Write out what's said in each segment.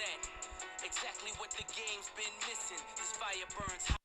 set. Exactly what the game's been missing. This fire burns hot.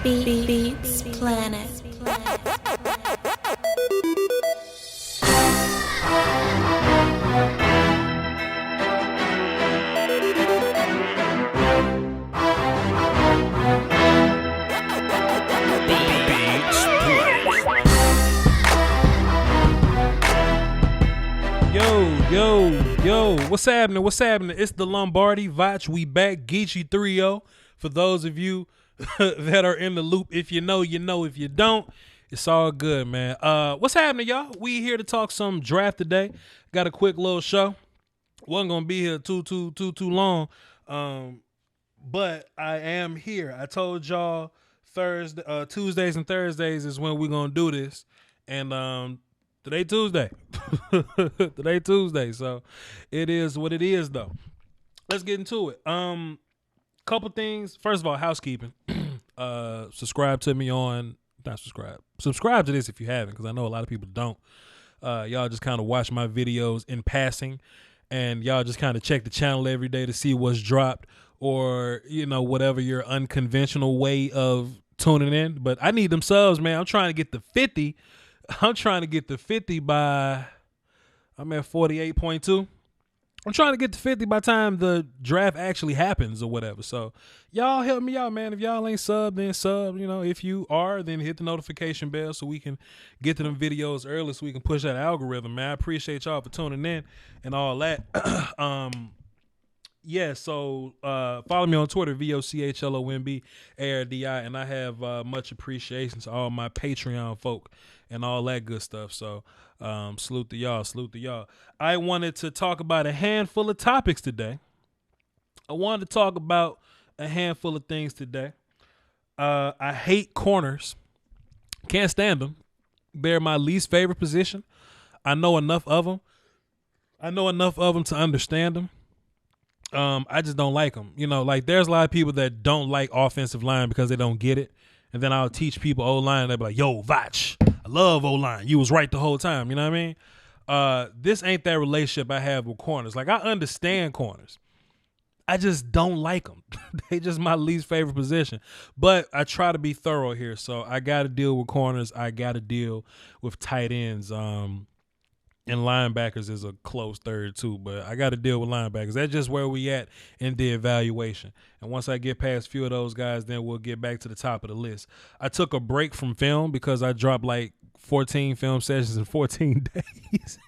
Beats Planet. Yo, what's happening? It's the Lombardi, Voch, we back, Geechee 3-0. For those of you that are in the loop. If you know, you know. If you don't, it's all good, man. What's happening, y'all? We here to talk some draft today. Got a quick little show. Wasn't gonna be here too long. But I am here. I told y'all Tuesdays and Thursdays is when we're gonna do this. And today Tuesday. Today Tuesday. So it is what it is though. Let's get into it. Couple things. First of all, housekeeping. Subscribe to me on not subscribe. Subscribe to this if you haven't, because I know a lot of people don't. Y'all just kind of watch my videos in passing, and y'all just kind of check the channel every day to see what's dropped, or whatever your unconventional way of tuning in. But I need them subs, man. I'm trying to get to 50. I'm trying to get to 50 by. I'm at 48.2. I'm trying to get to 50 by the time the draft actually happens or whatever. So y'all help me out, man. If y'all ain't sub, then sub. If you are, then hit the notification bell so we can get to them videos early so we can push that algorithm, man. I appreciate y'all for tuning in and all that. So follow me on Twitter, VOCHLOMBARDI, and I have much appreciation to all my Patreon folk and all that good stuff. So salute to y'all. I wanted to talk about a handful of topics today. I wanted to talk about a handful of things today. I hate corners. Can't stand them. They're my least favorite position. I know enough of them. To understand them. I just don't like them. There's a lot of people that don't like offensive line because they don't get it. And then I'll teach people O-line. They'll be like, yo, Voch, I love O-line. You was right the whole time. You know what I mean? This ain't that relationship I have with corners. Like, I understand corners. I just don't like them. They just my least favorite position. But I try to be thorough here. So I got to deal with corners. I got to deal with tight ends. And linebackers is a close third too, but I got to deal with linebackers. That's just where we at in the evaluation. And once I get past a few of those guys, then we'll get back to the top of the list. I took a break from film because I dropped like 14 film sessions in 14 days.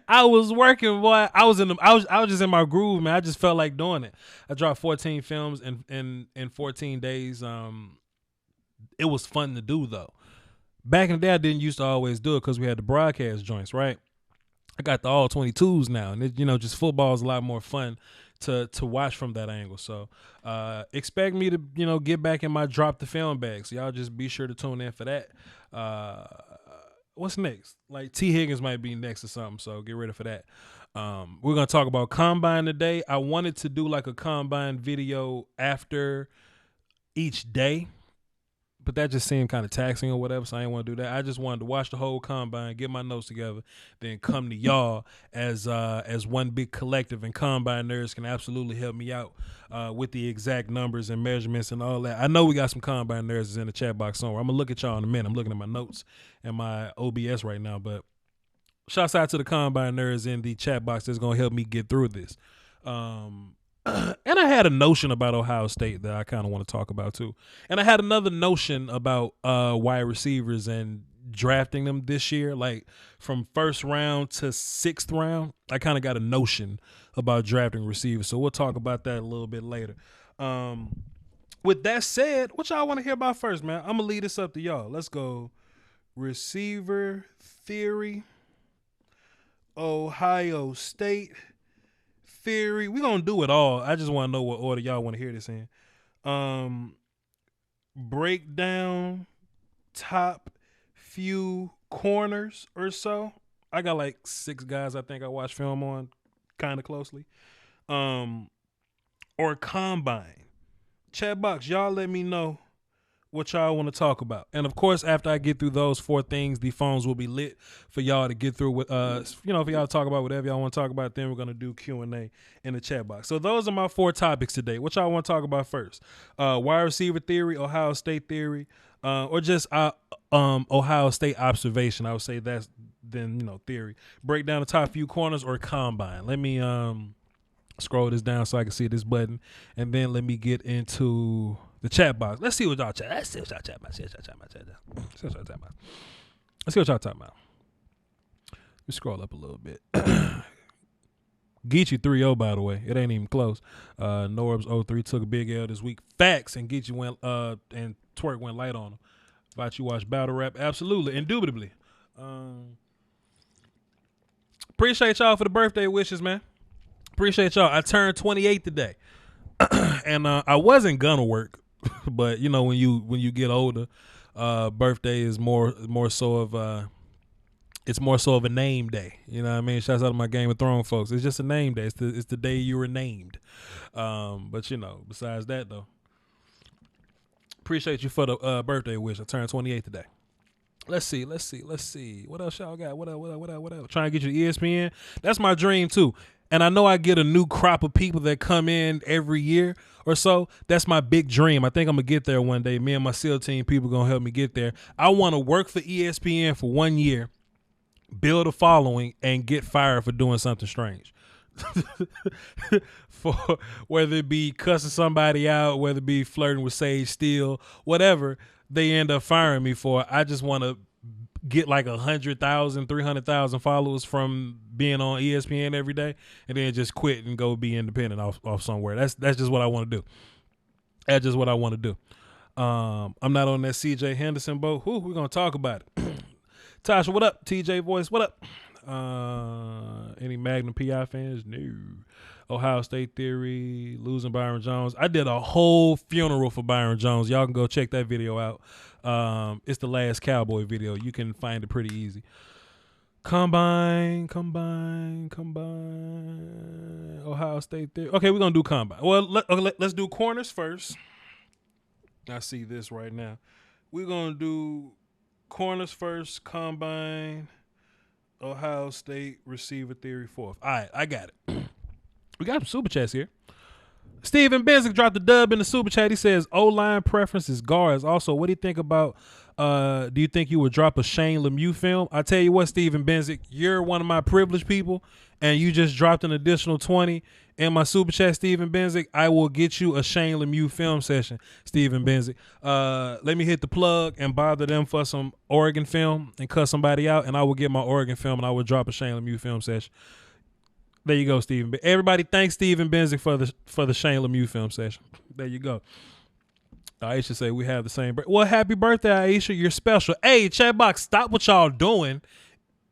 I was working, boy. I was just in my groove, man. I just felt like doing it. I dropped 14 films in 14 days. It was fun to do though. Back in the day, I didn't used to always do it because we had the broadcast joints, right? I got the all 22s now, and just football is a lot more fun to watch from that angle. So expect me to get back in my drop the film bag. So y'all just be sure to tune in for that. What's next? Like T. Higgins might be next or something, so get ready for that. We're gonna talk about combine today. I wanted to do like a combine video after each day, but that just seemed kind of taxing or whatever, so I didn't want to do that. I just wanted to watch the whole combine, get my notes together, then come to y'all as one big collective, and combine nerds can absolutely help me out with the exact numbers and measurements and all that. I know we got some combine nerds in the chat box somewhere. I'm going to look at y'all in a minute. I'm looking at my notes and my OBS right now, but shouts out to the combine nerds in the chat box that's going to help me get through this. And I had a notion about Ohio State that I kind of want to talk about too. And I had another notion about wide receivers and drafting them this year, like from first round to sixth round. I kind of got a notion about drafting receivers. So we'll talk about that a little bit later. With that said, what y'all want to hear about first, man? I'm going to leave this up to y'all. Let's go. Receiver theory. Ohio State theory. We're going to do it all. I just want to know what order y'all want to hear this in. Break down top few corners or so. I got like 6 guys I think I watched film on kind of closely. Or combine. Chat box, y'all let me know what y'all want to talk about. And of course, after I get through those 4 things, the phones will be lit for y'all to get through with for y'all to talk about whatever y'all want to talk about. Then we're going to do Q&A in the chat box. So those are my 4 topics today. What y'all want to talk about first? Wide receiver theory, Ohio State theory, or just Ohio State observation. I would say that's then, theory. Break down the top few corners or combine. Let me scroll this down so I can see this button, and then let me get into the chat box. Let's see what y'all chat. Let's see what y'all chat about. Let's see what y'all talking about. Let me scroll up a little bit. Geechee 3-0, by the way. It ain't even close. Norbs 0-3 took a big L this week. Facts, and Geechee went and Twerk went light on him. About you watch battle rap? Absolutely, indubitably. Appreciate y'all for the birthday wishes, man. Appreciate y'all. I turned 28 today, and I wasn't gonna work, but you know when you get older, birthday is more so of it's more so of a name day. You know what I mean? Shouts out to my Game of Thrones folks. It's just a name day. It's the day you were named. But you know, besides that though, appreciate you for the birthday wish. I turned 28 today. Let's see. What else y'all got? What else? Trying to get you to ESPN. That's my dream too. And I know I get a new crop of people that come in every year or so. That's my big dream. I think I'm going to get there one day. Me and my SEAL team people going to help me get there. I want to work for ESPN for 1 year, build a following, and get fired for doing something strange. For whether it be cussing somebody out, whether it be flirting with Sage Steele, whatever they end up firing me for. I just want to get like 100,000, 300,000 followers from being on ESPN every day, and then just quit and go be independent off somewhere. That's just what I want to do. That's just what I want to do. I'm not on that CJ Henderson boat. We're gonna talk about it. Tasha, what up? TJ Voice, what up? Any Magnum PI fans? No. Ohio State Theory, losing Byron Jones. I did a whole funeral for Byron Jones. Y'all can go check that video out. It's the last Cowboy video. You can find it pretty easy. Combine. Ohio State Theory. Okay, we're going to do Combine. Well, let's do corners first. I see this right now. We're going to do corners first, Combine, Ohio State receiver theory fourth. All right, I got it. We got some super chats here. Steven Benzick dropped the dub in the super chat. He says O-line preference is guards. Also, what do you think about do you think you would drop a Shane Lemieux film? I tell you what, Steven Benzick, you're one of my privileged people, and you just dropped an additional 20 in my super chat, Steven Benzick. I will get you a Shane Lemieux film session, Steven Benzick. Let me hit the plug and bother them for some Oregon film and cut somebody out, and I will get my Oregon film, and I will drop a Shane Lemieux film session. There you go, Steven. Everybody, thanks Steven Benzick for the Shane Lemieux film session. There you go. Aisha say we have the same birthday. Well, happy birthday, Aisha. You're special. Hey, chat box, stop what y'all doing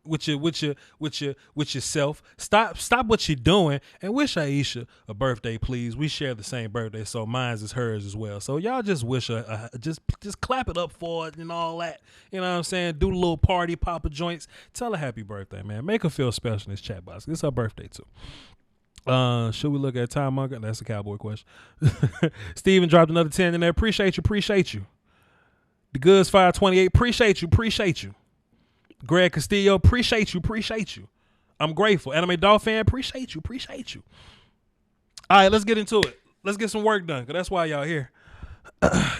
with yourself. Stop what you're doing and wish Aisha a birthday, please. We share the same birthday, so mine's is hers as well. So y'all just wish her, just clap it up for it and all that. You know what I'm saying? Do a little party, pop a joints. Tell her happy birthday, man. Make her feel special in this chat box. It's her birthday too. Should we look at Time Monger? That's a Cowboy question. Steven dropped another 10 in there. Appreciate you. The Goods 528. Appreciate you. Greg Castillo, appreciate you. I'm grateful. Anime Doll fan, appreciate you. All right, let's get into it. Let's get some work done, because that's why y'all here.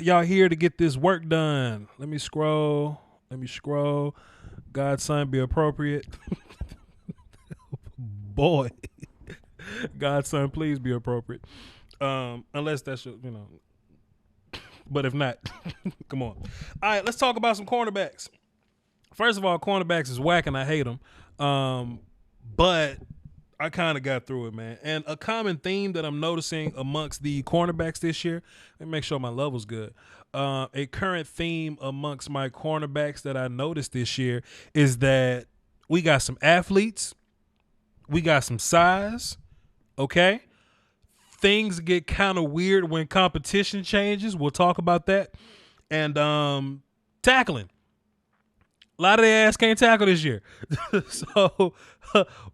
Y'all here to get this work done. Let me scroll. Godson, be appropriate. Boy. Godson, please be appropriate. Unless that's your, but if not, come on. All right, let's talk about some cornerbacks. First of all, cornerbacks is whack and I hate them. But I kind of got through it, man. And a common theme that I'm noticing amongst the cornerbacks this year, let me make sure my level's good. A current theme amongst my cornerbacks that I noticed this year is that we got some athletes, we got some size, okay? Things get kind of weird when competition changes. We'll talk about that. And tackling. A lot of their ass can't tackle this year. So,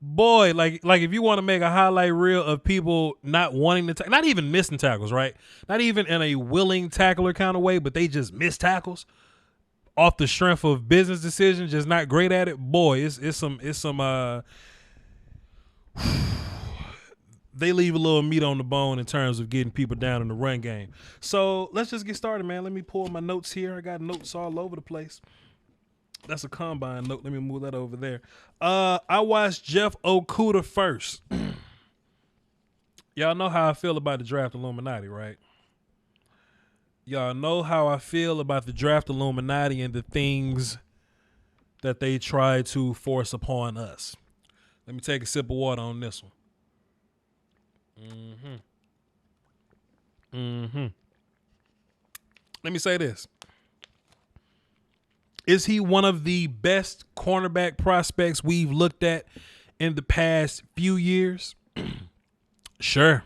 boy, like if you want to make a highlight reel of people not wanting to tackle, not even missing tackles, right? Not even in a willing tackler kind of way, but they just miss tackles off the strength of business decisions, just not great at it. Boy, it's some they leave a little meat on the bone in terms of getting people down in the run game. So let's just get started, man. Let me pull my notes here. I got notes all over the place. That's a combine note. Let me move that over there. I watched Jeff Okuda first. Y'all know how I feel about the draft Illuminati, right? Y'all know how I feel about the draft Illuminati and the things that they try to force upon us. Let me take a sip of water on this one. Let me say this. Is he one of the best cornerback prospects we've looked at in the past few years? Sure.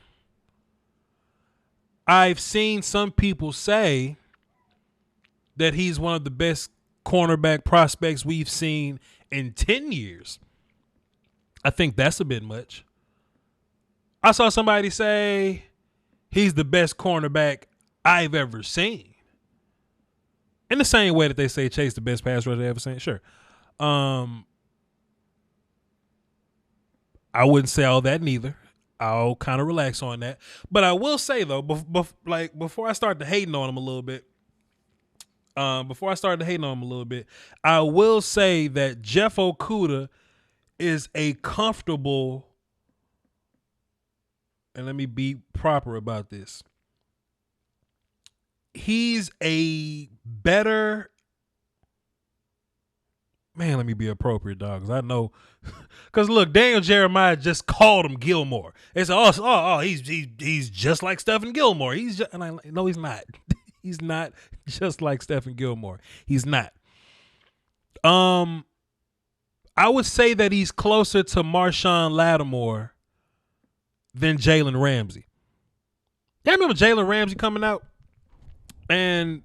I've seen some people say that he's one of the best cornerback prospects we've seen in 10 years. I think that's a bit much. I saw somebody say he's the best cornerback I've ever seen. In the same way that they say Chase the best pass rusher they've ever seen. Sure. I wouldn't say all that neither. I'll kind of relax on that. But I will say, though, before I start to hating on him a little bit, I will say that Jeff Okudah is a comfortable, and let me be proper about this. He's a better, man, let me be appropriate, dog, because I know, because look, Daniel Jeremiah just called him Gilmore. They said, he's just like Stephen Gilmore. No, he's not. He's not just like Stephen Gilmore. He's not. I would say that he's closer to Marshawn Lattimore than Jalen Ramsey. Y'all remember Jalen Ramsey coming out? And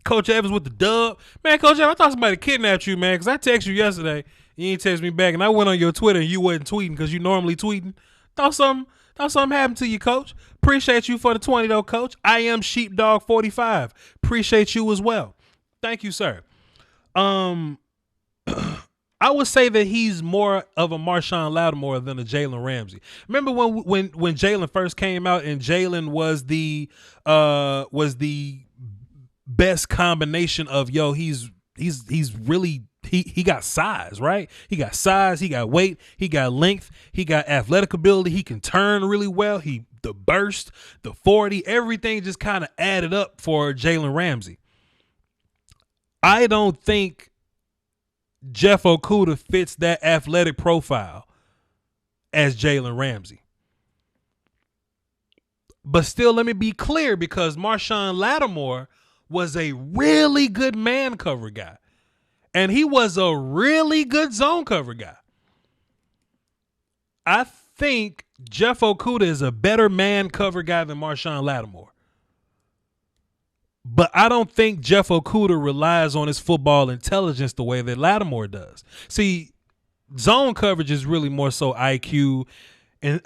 Coach Evans with the dub. Man, Coach Evans, I thought somebody kidnapped you, man, because I texted you yesterday. You ain't text me back, and I went on your Twitter, and you wasn't tweeting because you normally tweeting. Thought something happened to you, Coach. Appreciate you for the 20, though, Coach. I am Sheepdog45. Appreciate you as well. Thank you, sir. I would say that he's more of a Marshawn Lattimore than a Jalen Ramsey. Remember when Jalen first came out and Jalen was the best combination of he's really he got size, right? He got size, he got weight, he got length, he got athletic ability, he can turn really well, the burst, the 40, everything just kind of added up for Jalen Ramsey. I don't think Jeff Okudah fits that athletic profile as Jalen Ramsey. But still, let me be clear, because Marshawn Lattimore was a really good man cover guy. And he was a really good zone cover guy. I think Jeff Okudah is a better man cover guy than Marshawn Lattimore. But I don't think Jeff Okudah relies on his football intelligence the way that Lattimore does. See, zone coverage is really more so IQ and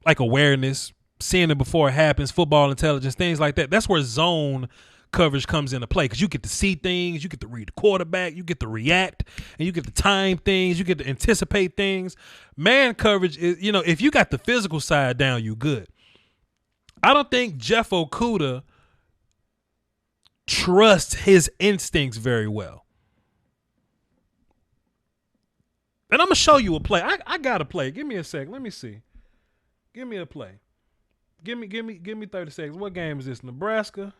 like awareness, seeing it before it happens, football intelligence, things like that. That's where zone coverage comes into play, because you get to see things, you get to read the quarterback, you get to react, and you get to time things, you get to anticipate things. Man coverage is, if you got the physical side down, you good. I don't think Jeff Okudah trusts his instincts very well. And I'm going to show you a play. I got a play. Give me a second. Let me see. Give me a play. Give me 30 seconds. What game is this? Nebraska?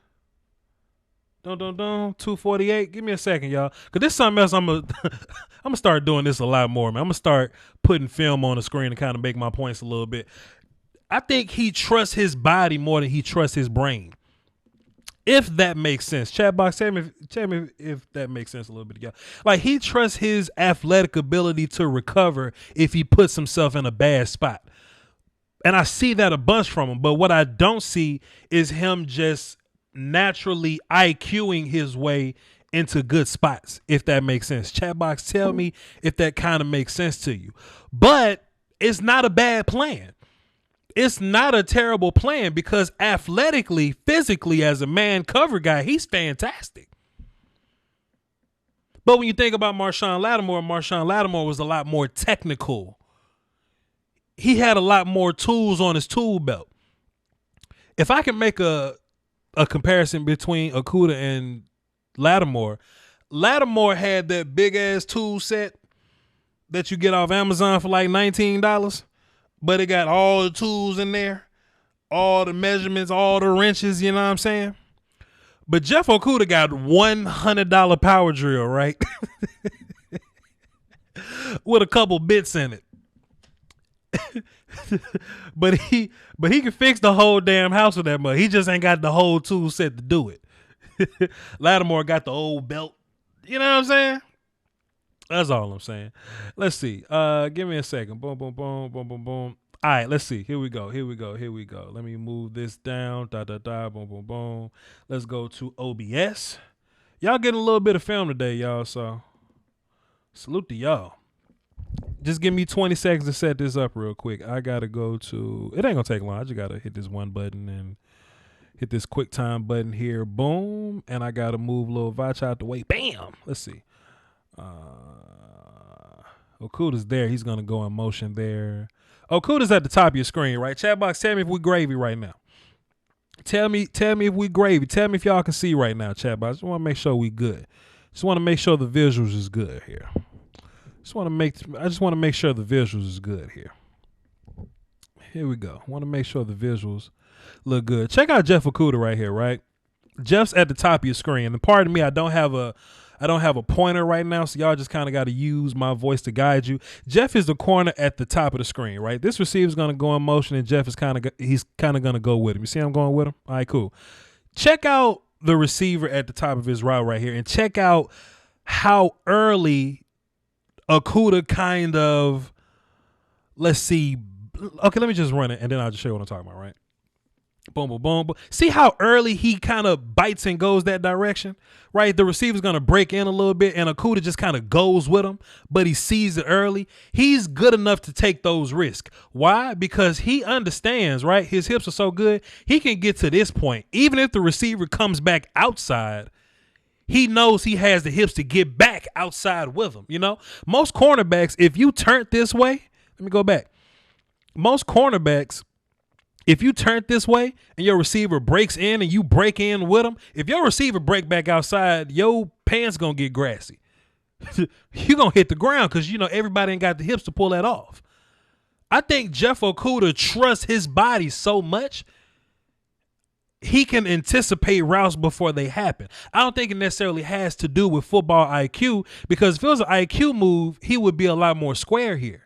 248. Give me a second, y'all. Because this is something else I'm gonna start doing this a lot more, man. I'm going to start putting film on the screen to kind of make my points a little bit. I think he trusts his body more than he trusts his brain. If that makes sense. Chat box, tell me if that makes sense a little bit, y'all. Like, he trusts his athletic ability to recover if he puts himself in a bad spot. And I see that a bunch from him. But what I don't see is him just naturally IQing his way into good spots, if that makes sense. Chat box, tell me if that kind of makes sense to you. But it's not a bad plan. It's not a terrible plan, because athletically, physically, as a man cover guy, he's fantastic. But when you think about Marshawn Lattimore was a lot more technical. He had a lot more tools on his tool belt. If I can make a comparison between Okudah and Lattimore had that big ass tool set that you get off Amazon for like $19, but it got all the tools in there, all the measurements, all the wrenches, you know what I'm saying? But Jeff Okudah got $100 power drill, right? With a couple bits in it. but he can fix the whole damn house with that money. He just ain't got the whole tool set to do it. Lattimore got the old belt. You know what I'm saying? That's all I'm saying. Let's see. Give me a second. Boom, boom, boom, boom, boom, boom. All right, let's see. Here we go. Let me move this down. Boom, boom, boom. Let's go to OBS. Y'all getting a little bit of film today, y'all. So salute to y'all. Just give me 20 seconds to set this up real quick. I gotta go to. It ain't gonna take long. I just gotta hit this one button and hit this quick time button here. Boom, and I gotta move little Voch out the way. Bam. Let's see. Okuda's there. He's gonna go in motion there. Okuda's at the top of your screen, right? Chat box, tell me if we gravy right now. Tell me if we gravy. Tell me if y'all can see right now, chat box. I just want to make sure we good. Just want to make sure the visuals is good here. I just want to make sure the visuals is good here. Here we go. Want to make sure the visuals look good. Check out Jeff Okuda right here, right? Jeff's at the top of your screen. And pardon me, I don't have a pointer right now, so y'all just kind of got to use my voice to guide you. Jeff is the corner at the top of the screen, right? This receiver's going to go in motion, and Jeff is kind of going to go with him. You see I'm going with him? All right, cool. Check out the receiver at the top of his route right here, and check out how early Okuda kind of, let's see. Okay, let me just run it, and then I'll just show you what I'm talking about, right? Boom, boom, boom, boom. See how early he kind of bites and goes that direction, right? The receiver's going to break in a little bit, and Okuda just kind of goes with him, but he sees it early. He's good enough to take those risks. Why? Because he understands, right? His hips are so good, he can get to this point. Even if the receiver comes back outside, he knows he has the hips to get back outside with him, you know? Most cornerbacks, if you turn this way, let me go back. Most cornerbacks, if you turn this way and your receiver breaks in and you break in with him, if your receiver break back outside, your pants going to get grassy. You're going to hit the ground because, you know, everybody ain't got the hips to pull that off. I think Jeff Okuda trusts his body so much, he can anticipate routes before they happen. I don't think it necessarily has to do with football IQ, because if it was an IQ move, he would be a lot more square here.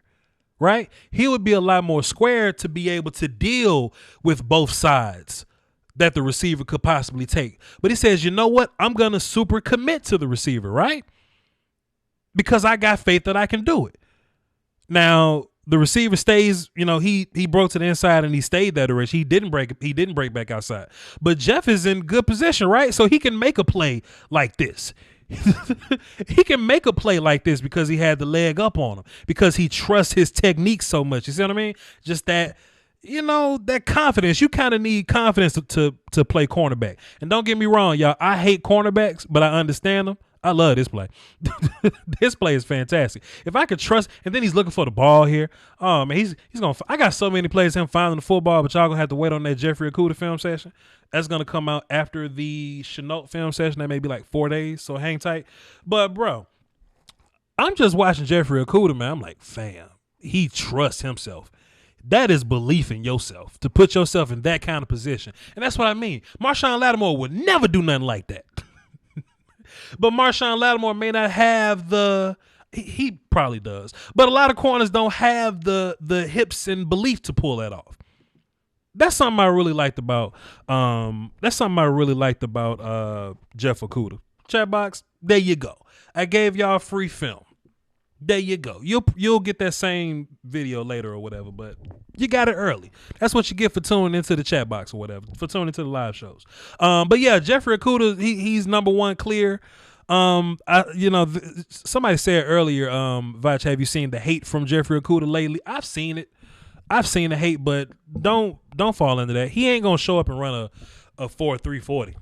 Right? He would be a lot more square to be able to deal with both sides that the receiver could possibly take. But he says, you know what? I'm going to super commit to the receiver, right? Because I got faith that I can do it. Now, the receiver stays, you know, he broke to the inside and he stayed that direction. He didn't break back outside. But Jeff is in good position, right? So he can make a play like this. He can make a play like this because he had the leg up on him, because he trusts his technique so much. You see what I mean? Just that, you know, that confidence. You kind of need confidence to play cornerback. And don't get me wrong, y'all, I hate cornerbacks, but I understand them. I love this play. This play is fantastic. If I could trust, and then he's looking for the ball here. Oh man, he's gonna. I got so many plays him finding the football, but y'all gonna have to wait on that Jeffrey Okuda film session. That's gonna come out after the Chenault film session. That may be like 4 days, so hang tight. But bro, I'm just watching Jeffrey Okuda, man. I'm like, fam, he trusts himself. That is belief in yourself, to put yourself in that kind of position, and that's what I mean. Marshawn Lattimore would never do nothing like that. But Marshawn Lattimore may not have he probably does, but a lot of corners don't have the hips and belief to pull that off. That's something I really liked about Jeff Okuda. Chat box, there you go. I gave y'all free film. There you go. You'll get that same video later or whatever, but you got it early. That's what you get for tuning into the chat box or whatever, for tuning into the live shows. But yeah, Jeffrey Okuda, he's number one clear. Somebody said earlier, Voch, have you seen the hate from Jeffrey Okuda lately? I've seen it. I've seen the hate, but don't fall into that. He ain't gonna show up and run a 4.340.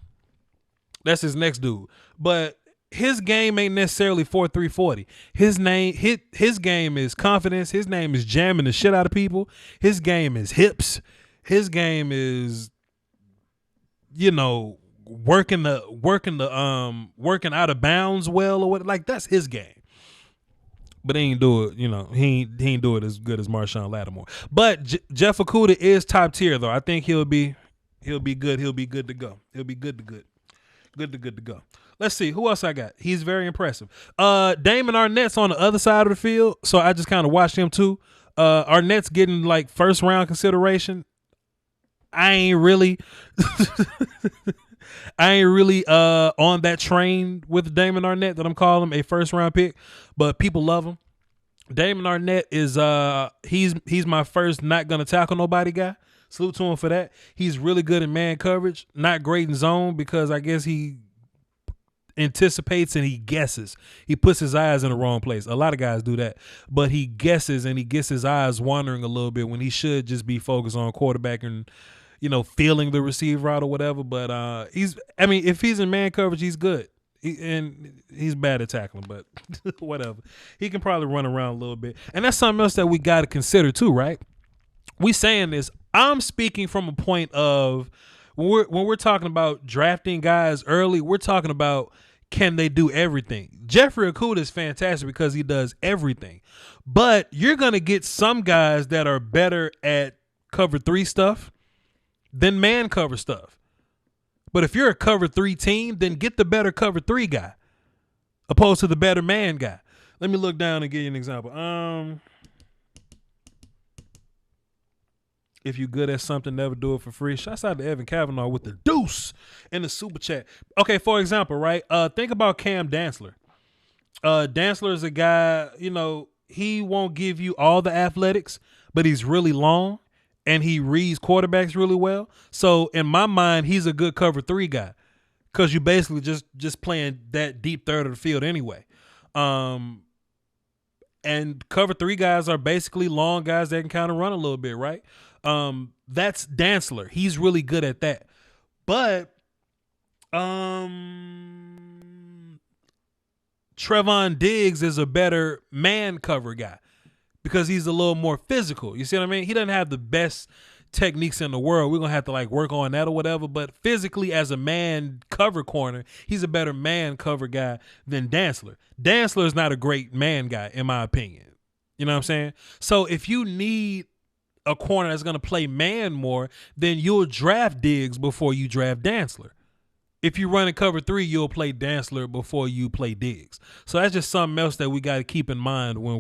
That's his next dude. But his game ain't necessarily 4.340. His game is confidence. His name is jamming the shit out of people. His game is hips. His game is, you know, working out of bounds well or what. Like, that's his game. But he ain't do it, you know. He ain't do it as good as Marshawn Lattimore. But Jeff Okuda is top tier though. I think he'll be good. He'll be good to go. He'll be good to go. Let's see who else I got. He's very impressive. Damon Arnett's on the other side of the field, so I just kind of watched him too. Arnett's getting like first round consideration. I ain't really on that train with Damon Arnett that I'm calling him a first round pick, but people love him. Damon Arnett is he's my first not gonna tackle nobody guy. Salute to him for that. He's really good in man coverage, not great in zone because I guess he anticipates and he guesses. He puts his eyes in the wrong place. A lot of guys do that, but he guesses and he gets his eyes wandering a little bit when he should just be focused on quarterback and feeling the receiver out or whatever. But if he's in man coverage, he's good. And he's bad at tackling, but whatever. He can probably run around a little bit. And that's something else that we got to consider too, right? We saying this, I'm speaking from a point of when we're talking about drafting guys early, we're talking about can they do everything? Jeffrey Okudah is fantastic because he does everything. But you're going to get some guys that are better at cover 3 stuff than man cover stuff. But if you're a cover 3 team, then get the better cover 3 guy opposed to the better man guy. Let me look down and give you an example. If you're good at something, never do it for free. Shouts out to Evan Kavanaugh with the deuce in the super chat. Okay, for example, right? Think about Cam Dantzler. Dantzler is a guy, he won't give you all the athletics, but he's really long. And he reads quarterbacks really well. So in my mind, he's a good cover 3 guy because you basically just playing that deep third of the field anyway. And cover 3 guys are basically long guys that can kind of run a little bit, right? That's Dantzler. He's really good at that. But Trevon Diggs is a better man cover guy. Because he's a little more physical. You see what I mean? He doesn't have the best techniques in the world. We're going to have to work on that or whatever. But physically as a man cover corner, he's a better man cover guy than Dantzler. Dantzler is not a great man guy, in my opinion. You know what I'm saying? So if you need a corner that's going to play man more, then you'll draft Diggs before you draft Dantzler. If you run in cover 3, you'll play Dantzler before you play Diggs. So that's just something else that we got to keep in mind when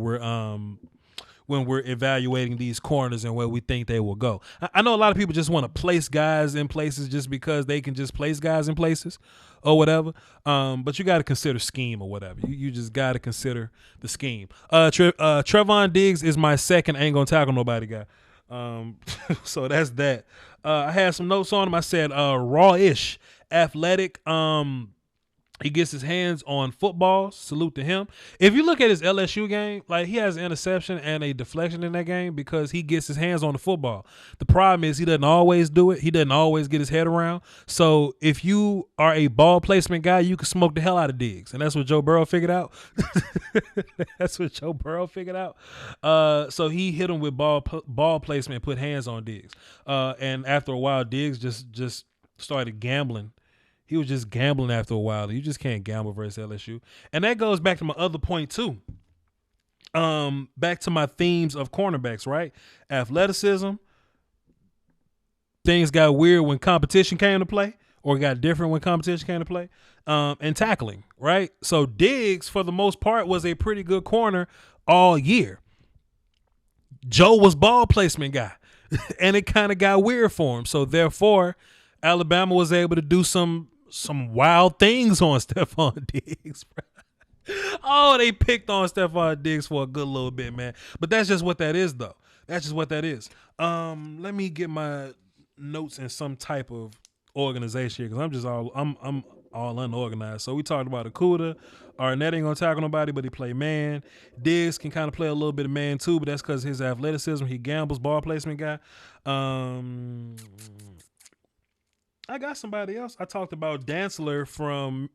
we're evaluating these corners and where we think they will go. I know a lot of people just want to place guys in places just because they can just place guys in places or whatever. But you got to consider scheme or whatever. You just got to consider the scheme. Trevon Diggs is my second ain't gonna tackle nobody guy. So that's that. I had some notes on him. I said raw-ish, athletic. He gets his hands on football. Salute to him. If you look at his LSU game, he has an interception and a deflection in that game because he gets his hands on the football. The problem is he doesn't always do it. He doesn't always get his head around. So if you are a ball placement guy, you can smoke the hell out of Diggs. And that's what Joe Burrow figured out. So he hit him with ball placement, put hands on Diggs. And after a while, Diggs just started gambling. He was just gambling after a while. You just can't gamble versus LSU. And that goes back to my other point too. Back to my themes of cornerbacks, right? Athleticism. Things got weird when competition came to play or got different when competition came to play. And tackling, right? So Diggs, for the most part, was a pretty good corner all year. Joe was ball placement guy. And it kind of got weird for him. So therefore, Alabama was able to do some wild things on Stephon Diggs, bro. Oh, they picked on Stephon Diggs for a good little bit, man. But that's just what that is, though. That's just what that is. Let me get my notes in some type of organization here because I'm all unorganized. So we talked about Okudah. Arnett ain't gonna tackle nobody, but he play man. Diggs can kind of play a little bit of man too, but that's because his athleticism. He gambles, ball placement guy. I got somebody else. I talked about Dantzler from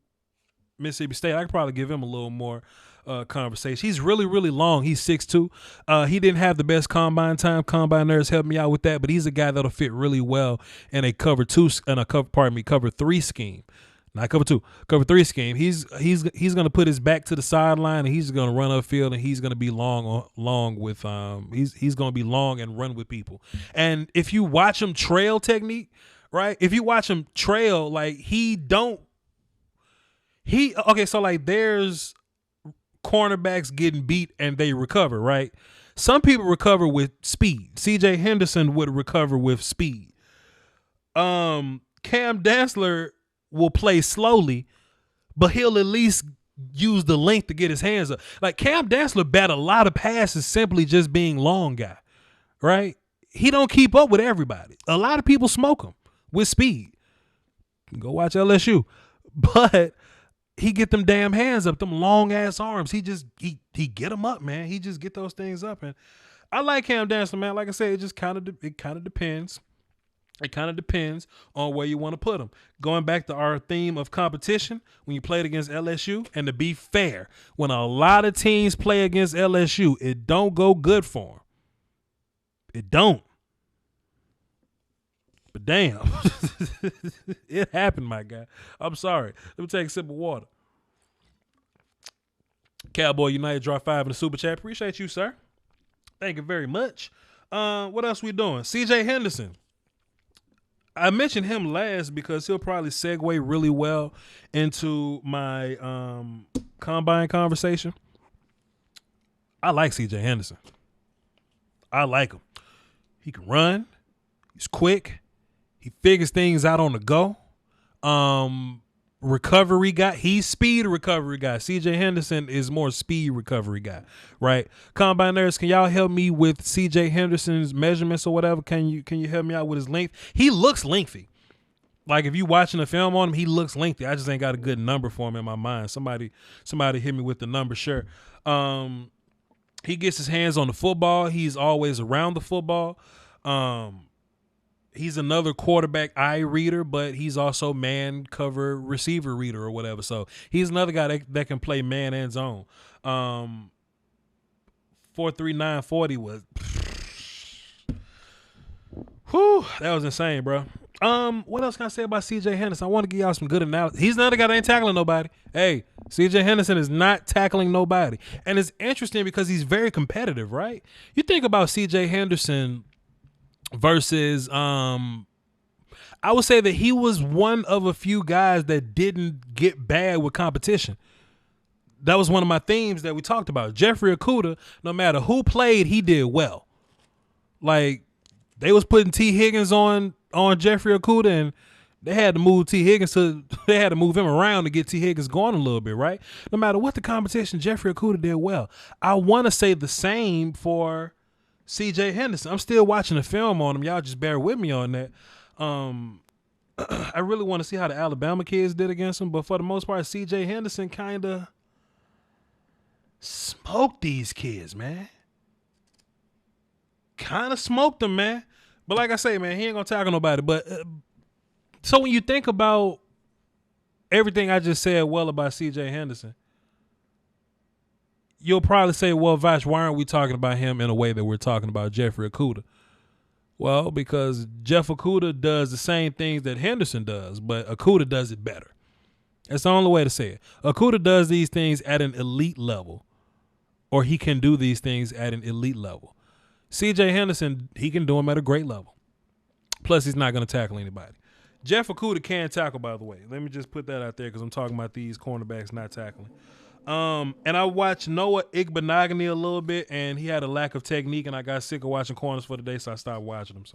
Mississippi State. I could probably give him a little more conversation. He's really, really long. He's 6'2". He didn't have the best combine time. Combine nerds helped me out with that, but he's a guy that'll fit really well in a cover 3 scheme. Not cover 2, cover 3 scheme. He's gonna put his back to the sideline and he's gonna run upfield and he's gonna be long with he's gonna be long and run with people. And if you watch him trail technique. Right? If you watch him trail, there's cornerbacks getting beat and they recover, right? Some people recover with speed. CJ Henderson would recover with speed. Cam Dansler will play slowly, but he'll at least use the length to get his hands up. Like Cam Dansler bat a lot of passes simply just being long guy, right? He don't keep up with everybody. A lot of people smoke him with speed. Go watch LSU. But he get them damn hands up, them long ass arms. He get them up, man. He just get those things up. And I like Cam Dansler, man. Like I said, it kind of depends. It kind of depends on where you want to put him. Going back to our theme of competition, when you played against LSU, and to be fair, when a lot of teams play against LSU, it don't go good for them. It don't. But damn, it happened, my guy. I'm sorry. Let me take a sip of water. Cowboy United drop 5 in the super chat. Appreciate you, sir. Thank you very much. What else we doing? CJ Henderson. I mentioned him last because he'll probably segue really well into my combine conversation. I like CJ Henderson. I like him. He can run. He's quick. He figures things out on the go. Recovery guy. He's speed recovery guy. CJ Henderson is more speed recovery guy, right? Combine nerds, can y'all help me with CJ Henderson's measurements or whatever? Can you help me out with his length? He looks lengthy. Like if you watching a film on him, he looks lengthy. I just ain't got a good number for him in my mind. Somebody hit me with the number, sure. He gets his hands on the football. He's always around the football. He's another quarterback eye reader, but he's also man cover receiver reader or whatever. So he's another guy that can play man and zone. 4.3940 was, whew, that was insane, bro. What else can I say about CJ Henderson? I want to give y'all some good analysis. He's another guy that ain't tackling nobody. Hey, CJ Henderson is not tackling nobody. And it's interesting because he's very competitive, right? You think about CJ Henderson versus I would say that he was one of a few guys that didn't get bad with competition. That was one of my themes that we talked about. Jeffrey Okudah, no matter who played, he did well. Like they was putting T. Higgins on Jeffrey Okudah, and they had to move T. Higgins they had to move him around to get T. Higgins going a little bit, right? No matter what the competition, Jeffrey Okudah did well. I want to say the same for CJ Henderson. I'm still watching the film on him. Y'all just bear with me on that. I really want to see how the Alabama kids did against him, but for the most part, CJ Henderson kind of smoked these kids, man. Kind of smoked them, man. But like I say, man, he ain't gonna tackle nobody. But so when you think about everything I just said well about CJ Henderson, you'll probably say, well, Voch, why aren't we talking about him in a way that we're talking about Jeffrey Okudah? Well, because Jeff Okudah does the same things that Henderson does, but Okudah does it better. That's the only way to say it. Okudah does these things at an elite level, or he can do these things at an elite level. CJ Henderson, he can do them at a great level. Plus, he's not going to tackle anybody. Jeff Okudah can tackle, by the way. Let me just put that out there because I'm talking about these cornerbacks not tackling. And I watched Noah Igbenogany a little bit, and he had a lack of technique, and I got sick of watching corners for the day, so I stopped watching them.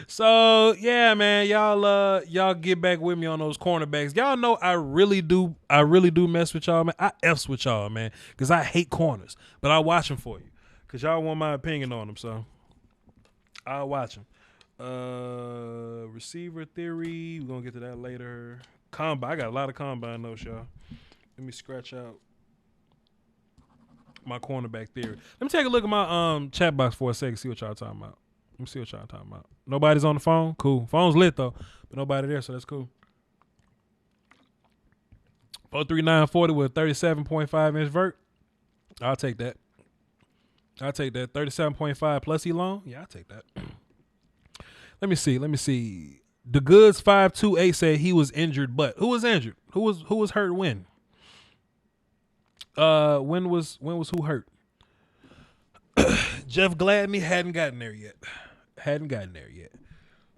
So, yeah, man, y'all get back with me on those cornerbacks. Y'all know I really do mess with y'all, man. I F's with y'all, man, because I hate corners, but I watch them for you because y'all want my opinion on them, so I'll watch them. Receiver theory, we're gonna get to that later. Combine, I got a lot of combine notes, y'all. Let me scratch out my cornerback theory. Let me take a look at my chat box for a second, see what y'all talking about. Let me see what y'all talking about. Nobody's on the phone? Cool. Phone's lit, though, but nobody there, so that's cool. 4.3940 with a 37.5-inch vert. I'll take that. 37.5 plus he long? Yeah, I'll take that. Let me see. The Goods 528 said he was injured, but who was injured? Who was hurt when? When was who hurt? Jeff Gladney hadn't gotten there yet.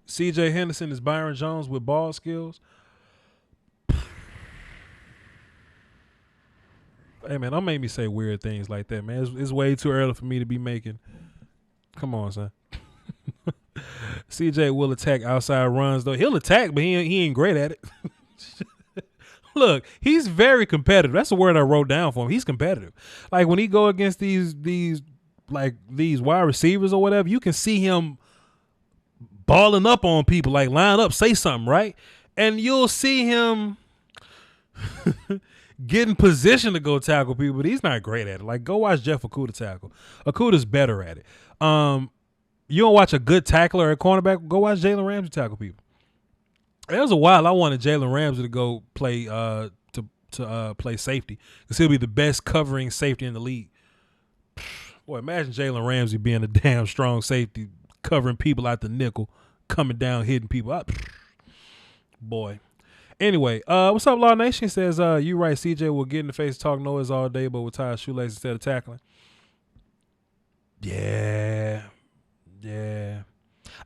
CJ Henderson is Byron Jones with ball skills. Hey man, don't make me say weird things like that, man. It's way too early for me to be making. Come on, son. CJ will attack outside runs though. He'll attack, but he ain't great at it. Look, he's very competitive. That's the word I wrote down for him. He's competitive. Like when he go against these wide receivers or whatever, you can see him balling up on people, like line up, say something, right? And you'll see him get in position to go tackle people, but he's not great at it. Like, go watch Jeff Okudah tackle. Okudah's better at it. You don't watch a good tackler at cornerback, go watch Jalen Ramsey tackle people. There was a while I wanted Jalen Ramsey to go play play safety because he'll be the best covering safety in the league. Boy, imagine Jalen Ramsey being a damn strong safety, covering people out the nickel, coming down, hitting people up. Boy. Anyway, what's up, Law Nation? Says, you right, CJ will get in the face, talk noise all day, but with tied shoelaces instead of tackling. Yeah.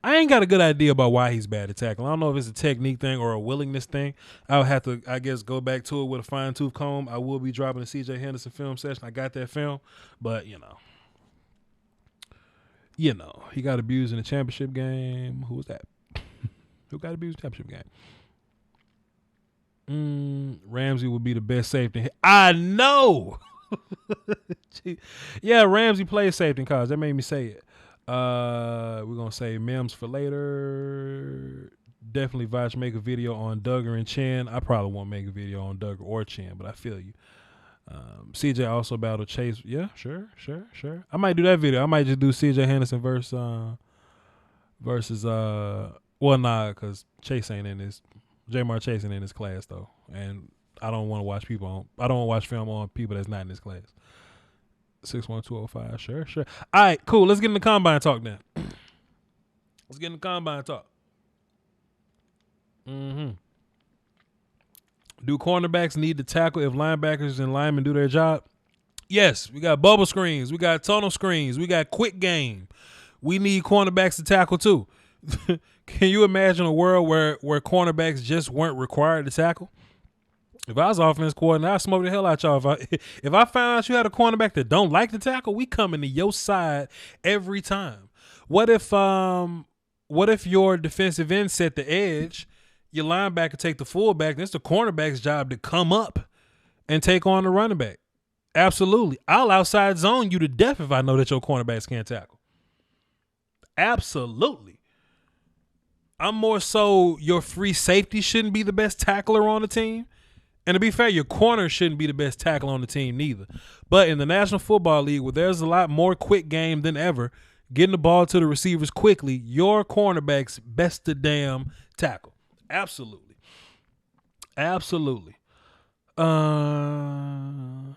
I ain't got a good idea about why he's bad at tackling. I don't know if it's a technique thing or a willingness thing. I'll have to, I guess, go back to it with a fine-tooth comb. I will be dropping a CJ Henderson film session. I got that film, but, you know, he got abused in the championship game. Who was that? Who got abused in the championship game? Ramsey would be the best safety. I know. Yeah, Ramsey plays safety in college. That made me say it. We're gonna say Mims for later. Definitely Voch make a video on Duggar and Chin. I probably won't make a video on Duggar or Chin, but I feel you. CJ also battled Chase. Yeah, sure. I might do that video. I might just do CJ Henderson versus because Chase ain't in this. Jamar Chase ain't in this class though, and I don't want to watch film on people that's not in this class. 61205. Sure. All right, cool. Let's get in the combine talk now. Do cornerbacks need to tackle if linebackers and linemen do their job? Yes. We got bubble screens. We got tunnel screens. We got quick game. We need cornerbacks to tackle too. Can you imagine a world where cornerbacks just weren't required to tackle? If I was offense coordinator, I'd smoke the hell out y'all. If I found out you had a cornerback that don't like to tackle, we coming to your side every time. What if your defensive end set the edge, your linebacker take the fullback, then it's the cornerback's job to come up and take on the running back? Absolutely. I'll outside zone you to death if I know that your cornerbacks can't tackle. Absolutely. I'm more so your free safety shouldn't be the best tackler on the team. And to be fair, your corner shouldn't be the best tackle on the team neither. But in the National Football League, where there's a lot more quick game than ever, getting the ball to the receivers quickly, your cornerback's best to damn tackle. Absolutely. I'm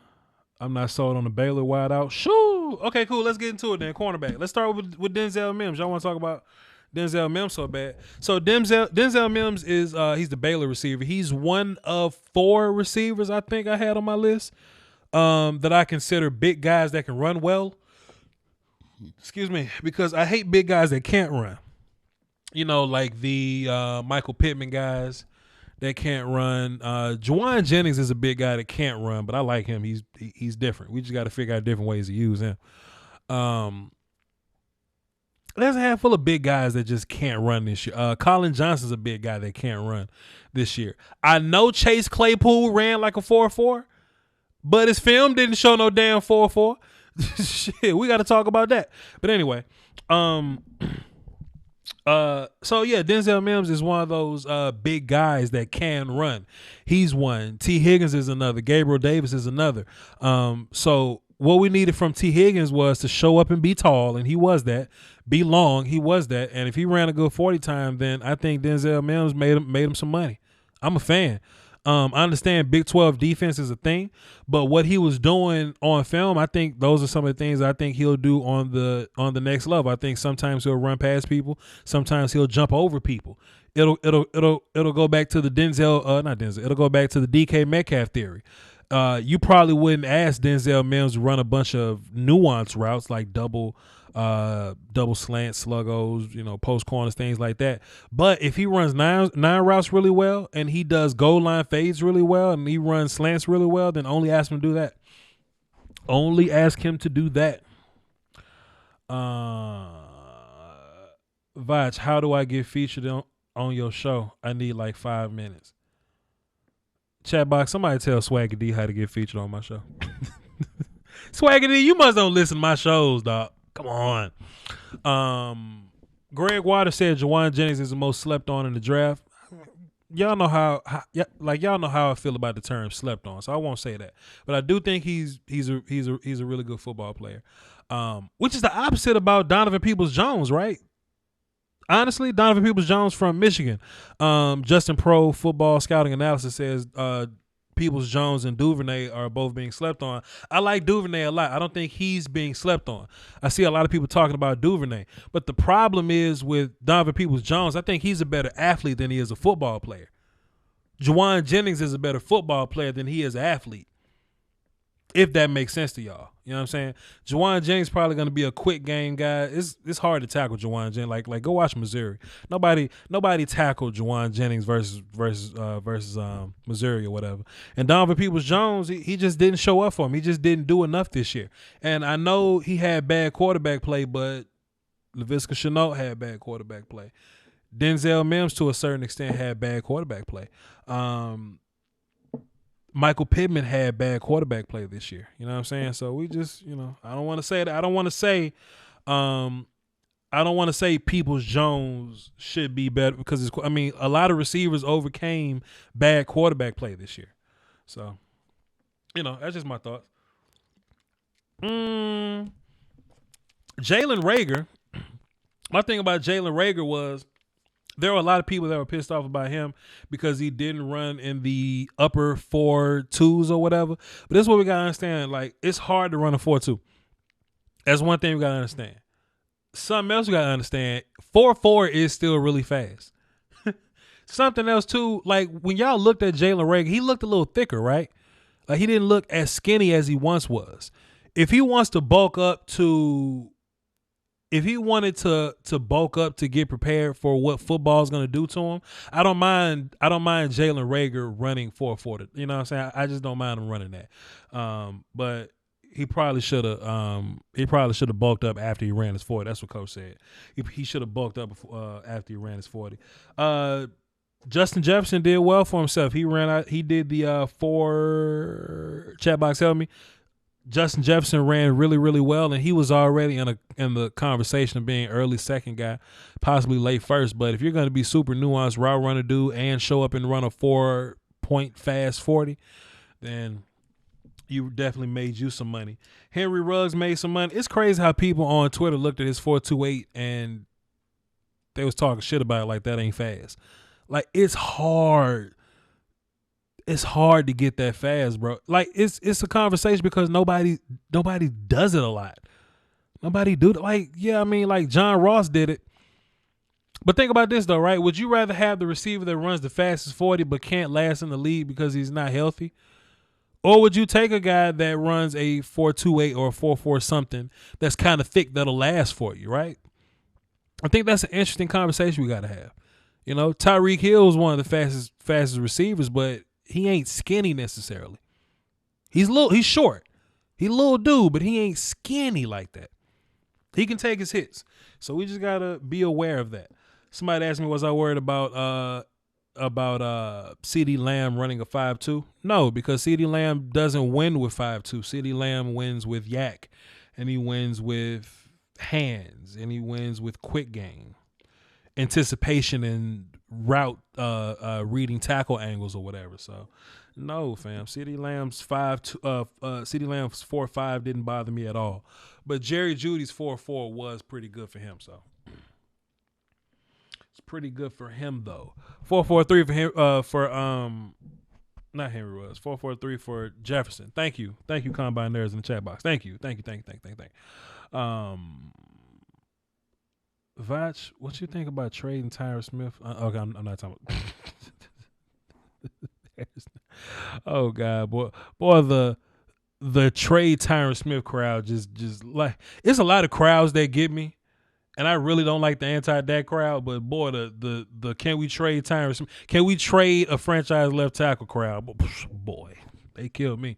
not sold on the Baylor wide out. Shoo! Okay, cool. Let's get into it then. Cornerback. Let's start with Denzel Mims. Y'all want to talk about Denzel Mims so bad? So Denzel Mims is he's the Baylor receiver. He's one of 4 receivers I think I had on my list that I consider big guys that can run well. Excuse me, because I hate big guys that can't run. You know, like the Michael Pittman guys that can't run. Juwan Jennings is a big guy that can't run, but I like him. He's different. We just got to figure out different ways to use him. There's a handful of big guys that just can't run this year. Colin Johnson's a big guy that can't run this year. I know Chase Claypool ran like a 4.4, but his film didn't show no damn 4.4. Shit, we got to talk about that. But anyway, so yeah, Denzel Mims is one of those big guys that can run. He's one. T. Higgins is another. Gabriel Davis is another. So what we needed from T. Higgins was to show up and be tall, and he was that. Be long, he was that. And if he ran a good 40 time, then I think Denzel Mims made him some money. I'm a fan. I understand Big 12 defense is a thing, but what he was doing on film, I think those are some of the things I think he'll do on the next level. I think sometimes he'll run past people, sometimes he'll jump over people. It'll go back to the it'll go back to the DK Metcalf theory. You probably wouldn't ask Denzel Mims to run a bunch of nuanced routes like double slant, sluggos, post corners, things like that. But if he runs nine routes really well and he does goal line fades really well and he runs slants really well, then only ask him to do that. Only ask him to do that. Voch, how do I get featured on your show? I need like 5 minutes. Chat box, somebody tell Swagger D how to get featured on my show. Swagger D, you must don't listen to my shows, dog. Come on. Greg Waters said Jawan Jennings is the most slept on in the draft. Y'all know how y'all know how I feel about the term slept on, so I won't say that. But I do think he's a really good football player. Which is the opposite about Donovan Peoples-Jones, right? Honestly, Donovan Peoples-Jones from Michigan. Justin Pro Football Scouting Analysis says Peoples-Jones and Duvernay are both being slept on. I like Duvernay a lot. I don't think he's being slept on. I see a lot of people talking about Duvernay. But the problem is with Donovan Peoples-Jones, I think he's a better athlete than he is a football player. Jawan Jennings is a better football player than he is an athlete. If that makes sense to y'all. You know what I'm saying? Jawan Jennings probably going to be a quick game guy. It's hard to tackle Jawan Jennings. Like go watch Missouri. Nobody tackled Jawan Jennings versus Missouri or whatever. And Donovan Peoples-Jones, he just didn't show up for him. He just didn't do enough this year. And I know he had bad quarterback play, but Laviska Shenault had bad quarterback play. Denzel Mims, to a certain extent, had bad quarterback play. Michael Pittman had bad quarterback play this year. You know what I'm saying? So we just, I don't want to say that. I don't want to say Peoples-Jones should be better because a lot of receivers overcame bad quarterback play this year. So, that's just my thoughts. Jalen Reagor. My thing about Jalen Reagor was there were a lot of people that were pissed off about him because he didn't run in the upper 4.2s or whatever. But this is what we got to understand. Like, it's hard to run a 4.2. That's one thing we got to understand. Something else we got to understand, 4.4 is still really fast. Something else, too, like when y'all looked at Jalen Reagor, he looked a little thicker, right? Like, he didn't look as skinny as he once was. If he wants to bulk up if he wanted to bulk up to get prepared for what football is going to do to him, I don't mind Jalen Reagor running 4.4. You know what I'm saying? I just don't mind him running that. But he probably should have bulked up after he ran his 40. That's what Coach said. He should have bulked up after he ran his 40. Justin Jefferson did well for himself. He did the 4 chat box help me. Justin Jefferson ran really, really well, and he was already in the conversation of being early second guy, possibly late first. But if you're going to be super nuanced route runner dude and show up and run a 4-point fast 40, then you definitely made you some money. Henry Ruggs made some money. It's crazy how people on Twitter looked at his 4.28 and they was talking shit about it like that ain't fast. Like, it's hard. It's hard to get that fast, bro. Like, it's a conversation because nobody does it a lot. Nobody do it. Like, yeah, I mean, like John Ross did it. But think about this though, right? Would you rather have the receiver that runs the fastest 40 but can't last in the league because he's not healthy? Or would you take a guy that runs a 4.28 or a 4.4 something that's kind of thick that'll last for you, right? I think that's an interesting conversation we got to have. Tyreek Hill is one of the fastest receivers, but he ain't skinny necessarily. He's short. He's a little dude, but he ain't skinny like that. He can take his hits. So we just gotta be aware of that. Somebody asked me, was I worried about CeeDee Lamb running a 5.2? No, because CeeDee Lamb doesn't win with 5.2. CeeDee Lamb wins with yak, and he wins with hands, and he wins with quick game, anticipation, and route reading tackle angles or whatever. So no, fam. CeeDee Lamb's 4.5 didn't bother me at all. But Jerry Jeudy's 4.4 was pretty good for him. So it's pretty good for him though. 4.43 for him not Henry Ruggs. 4.43 for Jefferson. Thank you, Combine Nerds in the chat box. Thank you. Voch, what you think about trading Tyron Smith? Okay, I'm not talking about. Oh God, boy, the trade Tyron Smith crowd just like, it's a lot of crowds that get me, and I really don't like the anti-Dak crowd. But boy, the can we trade Tyron Smith? Can we trade a franchise left tackle crowd? Boy, they killed me.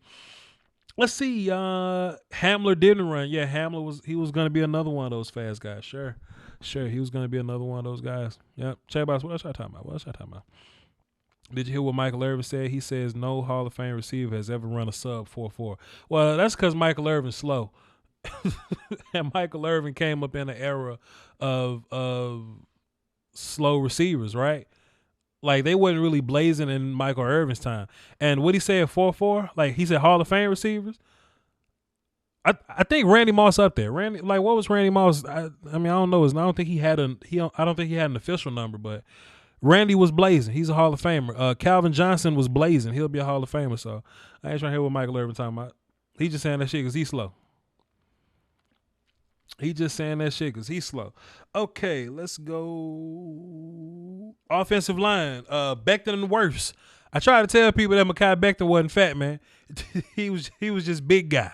Let's see. Hamler didn't run. Yeah, Hamler was gonna be another one of those fast guys. Sure. He was gonna be another one of those guys. Yep. Chatbox, what else I talking about? Did you hear what Michael Irvin said? He says no Hall of Fame receiver has ever run a sub 4.4. Well, that's because Michael Irvin's slow. And Michael Irvin came up in an era of slow receivers, right? Like they wasn't really blazing in Michael Irvin's time. And what he said 4.4, like he said Hall of Fame receivers. I think Randy Moss up there. Randy, like what was Randy Moss? I mean I don't know. I don't think he had an official number, but Randy was blazing. He's a Hall of Famer. Calvin Johnson was blazing. He'll be a Hall of Famer. So I ain't trying to hear what Michael Irvin talking about. He just saying that shit because he's slow. Okay, let's go. Offensive line. Becton and worse. I try to tell people that Mekhi Becton wasn't fat, man. he was just big guy.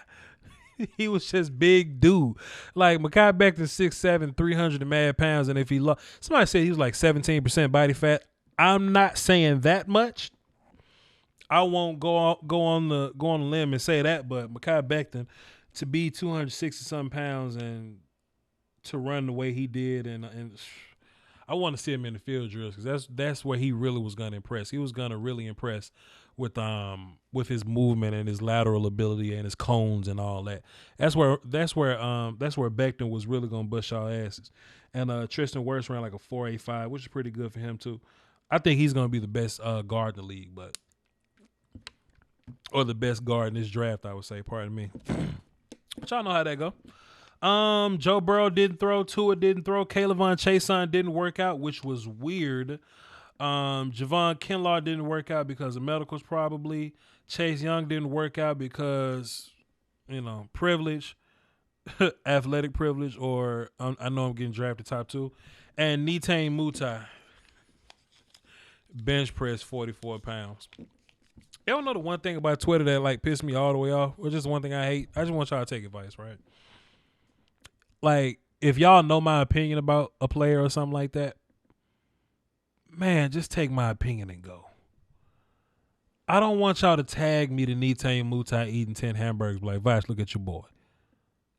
He was just big dude. Like Mekhi Becton 6'7", 300 and mad pounds, and if he somebody said he was like 17% body fat. I'm not saying that much. I won't go on the limb and say that, but Mekhi Becton to be 260 something pounds and to run the way he did, and I want to see him in the field drills because that's where he really was going to impress. He was going to really impress with his movement and his lateral ability and his cones and all that. That's where Becton was really going to bust y'all asses. And Tristan Wirfs ran like a 4.85, which is pretty good for him too. I think he's going to be the best guard in the league, or the best guard in this draft, I would say. Pardon me. But y'all know how that go. Joe Burrow didn't throw. Tua didn't throw. Kayvon Chason didn't work out, which was weird. Javon Kinlaw didn't work out because of medicals probably. Chase Young didn't work out because, privilege, athletic privilege, or I know I'm getting drafted top 2. And Netane Mutai, bench press 44 pounds. You don't know the one thing about Twitter that like pissed me all the way off, or just one thing I hate? I just want y'all to take advice, right? Like, if y'all know my opinion about a player or something like that, man, just take my opinion and go. I don't want y'all to tag me to Netane Mutai eating 10 hamburgers like, Voch, look at your boy.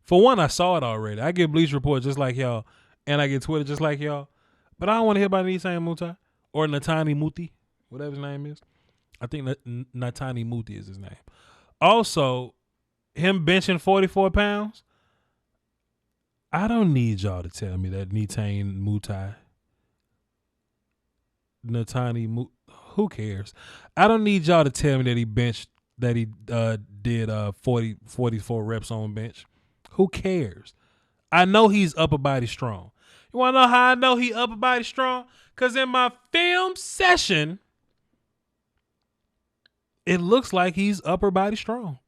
For one, I saw it already. I get Bleacher Report just like y'all, and I get Twitter just like y'all. But I don't want to hear about Netane Mutai or Netane Muti, whatever his name is. I think Netane Muti is his name. Also, him benching 44 pounds, I don't need y'all to tell me that Netane Mutai, who cares? I don't need y'all to tell me that he did 44 reps on bench. Who cares? I know he's upper body strong. You want to know how I know he upper body strong? Because in my film session, it looks like he's upper body strong.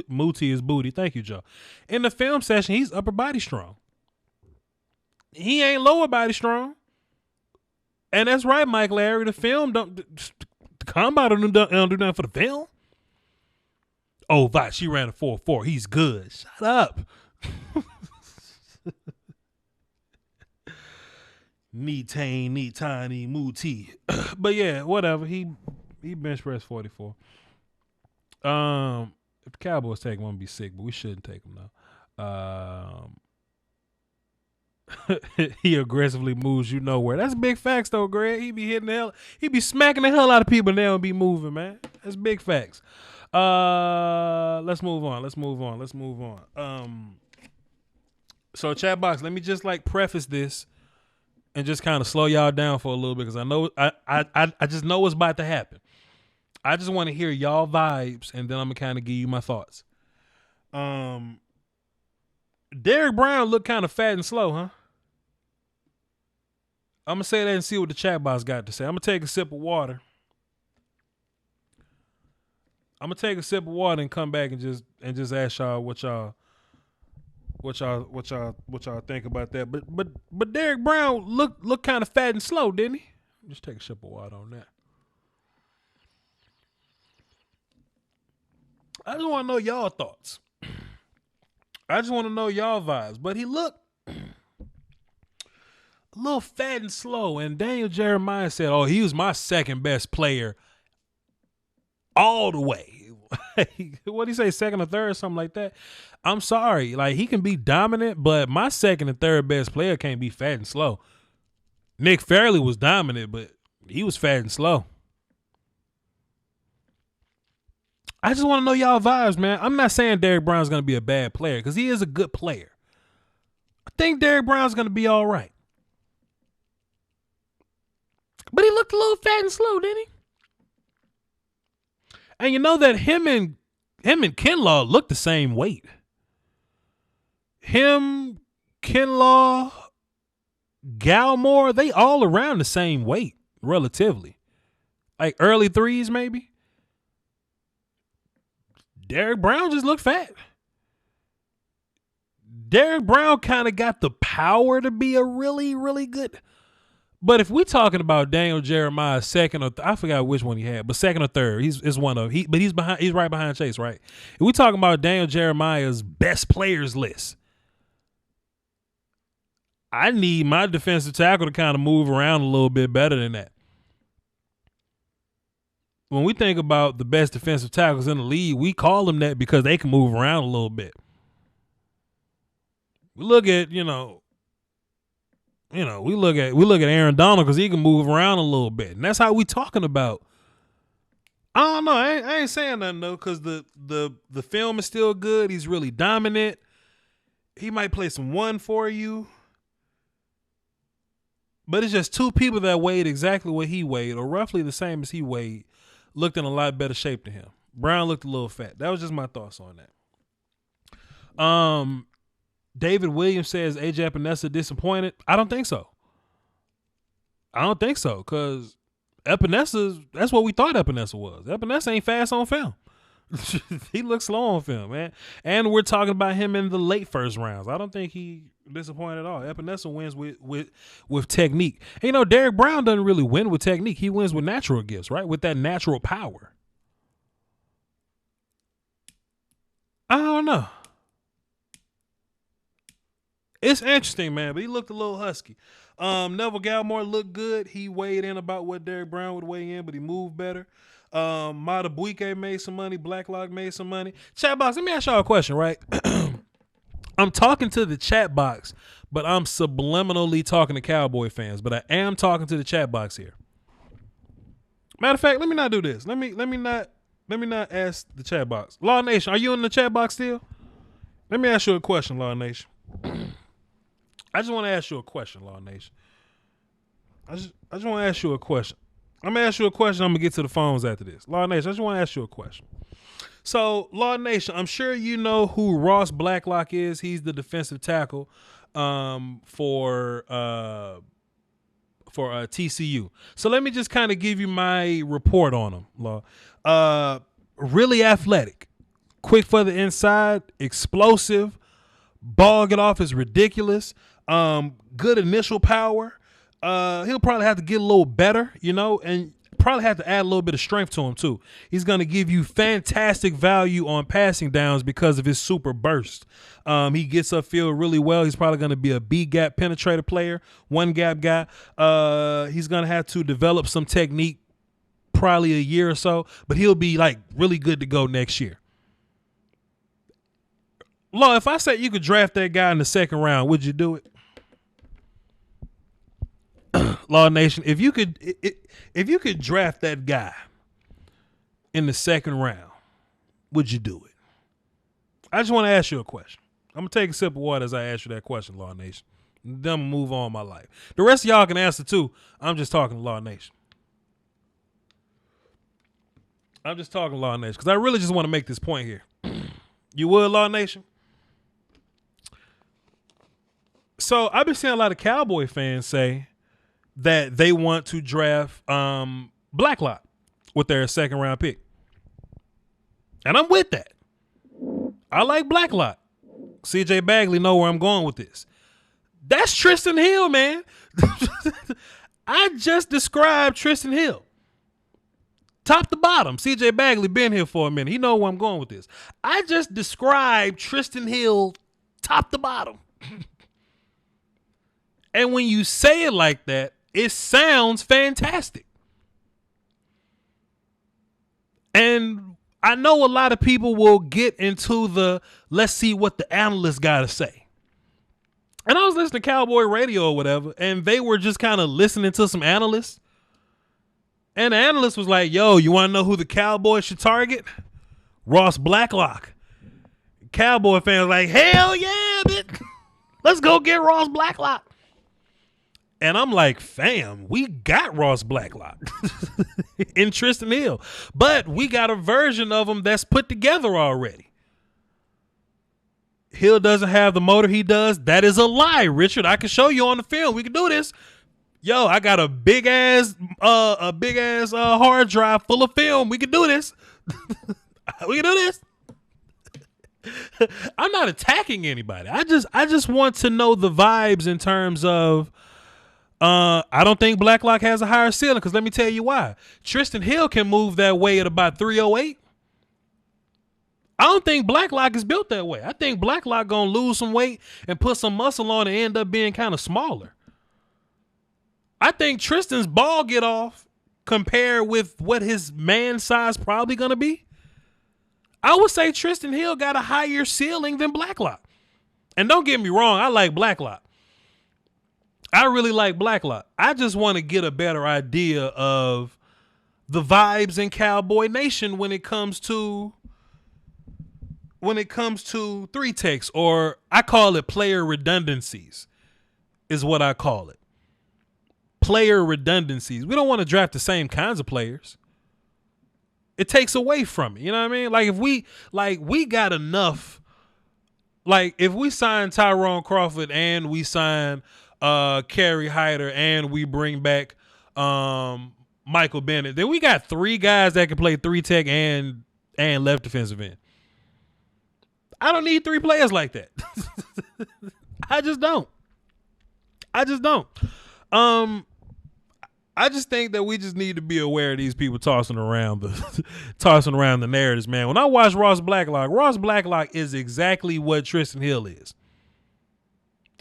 Muti is booty. Thank you, Joe. In the film session, he's upper body strong. He ain't lower body strong. And that's right, Mike Larry. The combine don't do nothing for the film. Oh, Voch, she ran a 4.4. He's good. Shut up. Netane Muti. But yeah, whatever. He bench pressed 44. If the Cowboys take him, I'm gonna be sick, but we shouldn't take him though. He aggressively moves you nowhere. That's big facts though, Greg. He be smacking the hell out of people and they don't be moving, man. That's big facts. Let's move on. So chat box, let me just like preface this and just kind of slow y'all down for a little bit because I know I just know what's about to happen. I just want to hear y'all vibes and then I'm gonna kind of give you my thoughts. Derrick Brown looked kind of fat and slow, huh? I'm gonna say that and see what the chat box got to say. I'm gonna take a sip of water. And come back and just ask y'all what y'all think about that. But Derrick Brown looked kind of fat and slow, didn't he? Just take a sip of water on that. I just want to know y'all thoughts. I just want to know y'all vibes. But he looked a little fat and slow. And Daniel Jeremiah said, oh, he was my second best player all the way. What do you say, second or third, something like that? I'm sorry. Like, he can be dominant, but my second and third best player can't be fat and slow. Nick Fairley was dominant, but he was fat and slow. I just want to know y'all vibes, man. I'm not saying Derrick Brown's going to be a bad player because he is a good player. I think Derrick Brown's going to be all right. But he looked a little fat and slow, didn't he? And you know that him and Kinlaw look the same weight. Him, Kinlaw, Galmore, they all around the same weight, relatively. Like early threes, maybe. Derrick Brown just looked fat. Derrick Brown kind of got the power to be a really, really good. But if we're talking about Daniel Jeremiah's second or I forgot which one he had, but second or third, he's one of but he's right behind Chase, right? If we're talking about Daniel Jeremiah's best players list, I need my defensive tackle to kind of move around a little bit better than that. When we think about the best defensive tackles in the league, we call them that because they can move around a little bit. We look at, we look at Aaron Donald because he can move around a little bit. And that's how we talking about. I don't know. I ain't saying nothing though, because the film is still good. He's really dominant. He might play some one for you. But it's just two people that weighed exactly what he weighed, or roughly the same as he weighed, looked in a lot better shape than him. Brown looked a little fat. That was just my thoughts on that. David Williams says AJ Epinesa disappointed. I don't think so. Because Epinesa, that's what we thought Epinesa was. Epinesa ain't fast on film. He looks slow on film, man. And we're talking about him in the late first rounds. I don't think he disappointed at all. Epinesa wins with technique. And, Derrick Brown doesn't really win with technique. He wins with natural gifts, right? With that natural power. I don't know. It's interesting, man, but he looked a little husky. Neville Gallimore looked good. He weighed in about what Derrick Brown would weigh in, but he moved better. Mata Buike made some money. Blacklock made some money. Chat box, let me ask y'all a question, right? I'm talking to the chat box, but I'm subliminally talking to Cowboy fans, but I am talking to the chat box here. Matter of fact, let me not do this. Let me not ask the chat box. Law Nation, are you in the chat box still? Let me ask you a question, Law Nation. I just want to ask you a question, Law Nation. I just want to ask you a question. I'm going to ask you a question. I'm going to get to the phones after this. Law Nation, I just want to ask you a question. So, Law Nation, I'm sure you know who Ross Blacklock is. He's the defensive tackle for TCU. So let me just kind of give you my report on him, Law. Really athletic. Quick for the inside. Explosive. Ball get off is ridiculous. Good initial power. He'll probably have to get a little better, and probably have to add a little bit of strength to him too. He's going to give you fantastic value on passing downs because of his super burst. He gets upfield really well. He's probably going to be a B gap penetrator player, one gap guy. He's going to have to develop some technique probably a year or so, but he'll be like really good to go next year. Law, if I said you could draft that guy in the second round, would you do it? Law Nation, if you could draft that guy in the second round, would you do it? I just want to ask you a question. I'm gonna take a sip of water as I ask you that question, Law Nation. Then I'm gonna move on my life. The rest of y'all can answer too. I'm just talking to Law Nation. Because I really just want to make this point here. You would, Law Nation? So I've been seeing a lot of Cowboy fans say that they want to draft Blacklock with their second round pick. And I'm with that. I like Blacklock. CJ Bagley know where I'm going with this. That's Tristan Hill, man. I just described Tristan Hill. Top to bottom. CJ Bagley been here for a minute. He know where I'm going with this. I just described Tristan Hill top to bottom. And when you say it like that, it sounds fantastic. And I know a lot of people will get into the let's see what the analysts got to say. And I was listening to Cowboy Radio or whatever, and they were just kind of listening to some analysts. And the analyst was like, yo, you want to know who the Cowboys should target? Ross Blacklock. Cowboy fans like, hell yeah, bitch. Let's go get Ross Blacklock. And I'm like, fam, we got Ross Blacklock in Tristan Hill. But we got a version of him that's put together already. Hill doesn't have the motor he does. That is a lie, Richard. I can show you on the film. We can do this. Yo, I got a big ass hard drive full of film. We can do this. We can do this. I'm not attacking anybody. I just want to know the vibes in terms of I don't think Blacklock has a higher ceiling, because let me tell you why. Tristan Hill can move that way at about 308. I don't think Blacklock is built that way. I think Blacklock gonna lose some weight and put some muscle on and end up being kind of smaller. I think Tristan's ball get off compared with what his man size probably gonna be. I would say Tristan Hill got a higher ceiling than Blacklock. And don't get me wrong, I like Blacklock. I really like Blacklock. I just want to get a better idea of the vibes in Cowboy Nation when it comes to three techs, or I call it player redundancies, is what I call it. Player redundancies. We don't want to draft the same kinds of players. It takes away from it. You know what I mean? Like if we got enough, like if we sign Tyrone Crawford and we sign Kerry Hyder and we bring back Michael Bennett, then we got three guys that can play three tech and left defensive end. I don't need three players like that. I just don't. I just think that we just need to be aware of these people tossing around the narratives, man. When I watch Ross Blacklock is exactly what Tristan Hill is.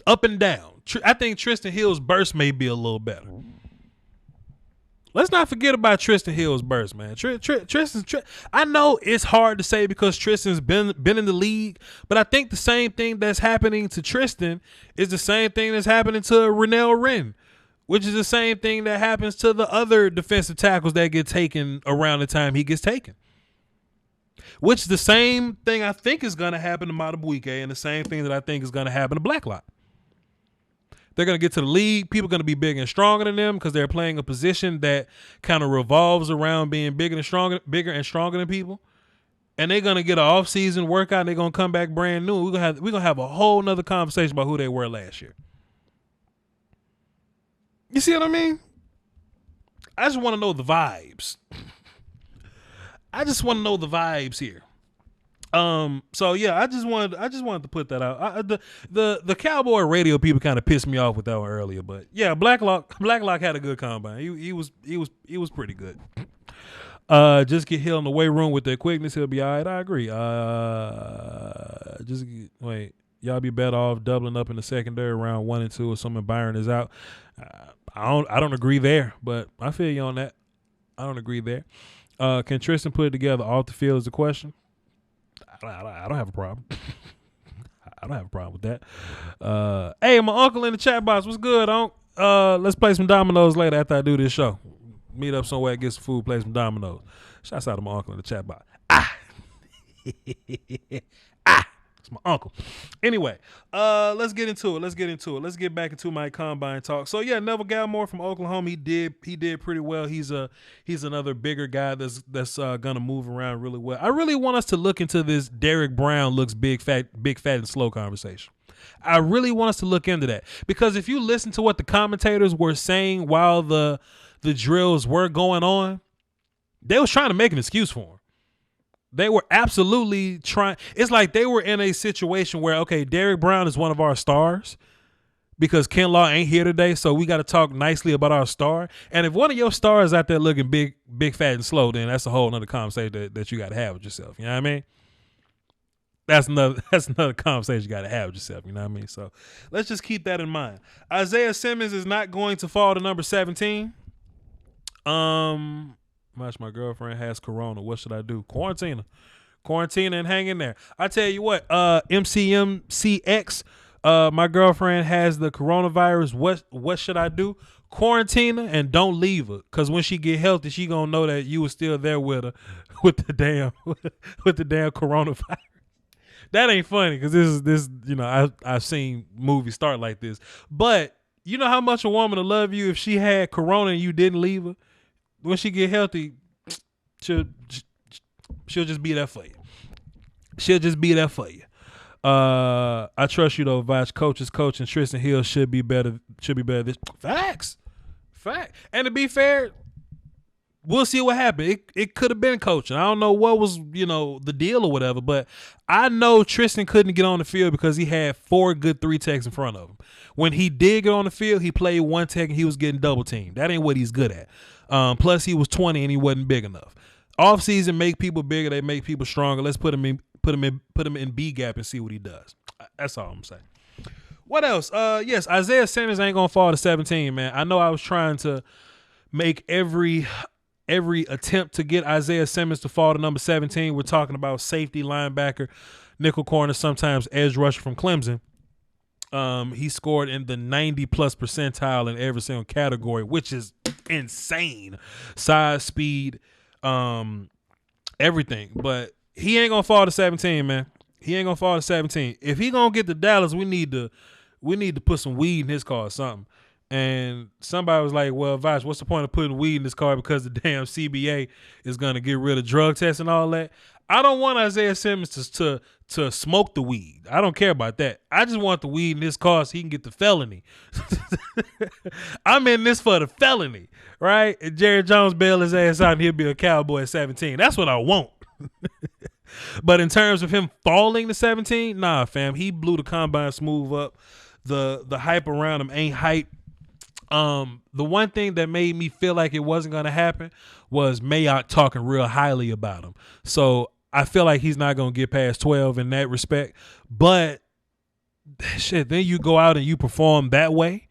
Up and down. I think Tristan Hill's burst may be a little better. Let's not forget about Tristan Hill's burst, man. I know it's hard to say because Tristan's been in the league, but I think the same thing that's happening to Tristan is the same thing that's happening to Renell Wren, which is the same thing that happens to the other defensive tackles that get taken around the time he gets taken. Which is the same thing I think is going to happen to Matabuike, and the same thing that I think is going to happen to Blacklock. They're going to get to the league. People are going to be bigger and stronger than them because they're playing a position that kind of revolves around being bigger and stronger than people. And they're going to get an off-season workout, and they're going to come back brand new. We're going to have a whole nother conversation about who they were last year. You see what I mean? I just want to know the vibes. I just want to know the vibes here. So yeah, I just wanted to put that out. The Cowboy Radio people kind of pissed me off with that one earlier, but yeah, Blacklock had a good combine. He was pretty good. Just get Hill in the weight room with their quickness, he'll be all right. I agree. Wait, y'all be better off doubling up in the secondary round 1 and 2, assuming Byron is out. I don't agree there, but I feel you on that. I don't agree there. Can Tristan put it together off the field is the question. I don't have a problem. I don't have a problem with that. Hey, my uncle in the chat box. What's good, Unc? Let's play some dominoes later after I do this show. Meet up somewhere, get some food, play some dominoes. Shouts out to my uncle in the chat box. It's my uncle. Anyway, let's get into it. Let's get back into my combine talk. So yeah, Neville Gallimore from Oklahoma. He did pretty well. He's another bigger guy that's gonna move around really well. I really want us to look into this Derek Brown looks big, fat, and slow conversation. I really want us to look into that, because if you listen to what the commentators were saying while the drills were going on, they was trying to make an excuse for him. They were absolutely trying. It's like they were in a situation where, okay, Derek Brown is one of our stars because Ken Law ain't here today, so we got to talk nicely about our star. And if one of your stars out there looking big, fat, and slow, then that's a whole nother conversation that you got to have with yourself. You know what I mean? That's another conversation you got to have with yourself. You know what I mean? So let's just keep that in mind. Isaiah Simmons is not going to fall to number 17. My girlfriend has corona. What should I do? Quarantine and hang in there. I tell you what, MCMCX, my girlfriend has the coronavirus. What should I do? Quarantine her and don't leave her. Cause when she get healthy, she gonna know that you were still there with her with the damn coronavirus. That ain't funny because this I've seen movies start like this. But you know how much a woman will love you if she had corona and you didn't leave her? When she get healthy, she'll just be there for you. She'll just be there for you. I trust you though, Voch. Coaches coaching. Tristan Hill should be better. This fact. And to be fair, we'll see what happened. It could have been coaching. I don't know what was the deal or whatever, but I know Tristan couldn't get on the field because he had 4 good 3 techs in front of him. When he did get on the field, he played 1 tech and he was getting double teamed. That ain't what he's good at. Plus he was 20 and he wasn't big enough. Off season make people bigger. They make people stronger. Let's put him in B gap and see what he does. That's all I'm saying. What else? Yes, Isaiah Simmons ain't gonna fall to 17, man. I know I was trying to make every attempt to get Isaiah Simmons to fall to number 17. We're talking about safety, linebacker, nickel corner, sometimes edge rusher from Clemson. He scored in the 90+ percentile in every single category, which is insane. Size, speed, everything. But he ain't gonna fall to 17, man. He ain't gonna fall to 17. If he gonna get to Dallas, we need to put some weed in his car or something. And somebody was like, well, Voch, what's the point of putting weed in this car because the damn CBA is going to get rid of drug tests and all that? I don't want Isaiah Simmons to smoke the weed. I don't care about that. I just want the weed in this car so he can get the felony. I'm in this for the felony, right? And Jerry Jones bail his ass out and he'll be a Cowboy at 17. That's what I want. But in terms of him falling to 17, nah, fam. He blew the combine smooth up. The hype around him ain't hype. The one thing that made me feel like it wasn't going to happen was Mayock talking real highly about him. So I feel like he's not going to get past 12 in that respect. But shit, then you go out and you perform that way.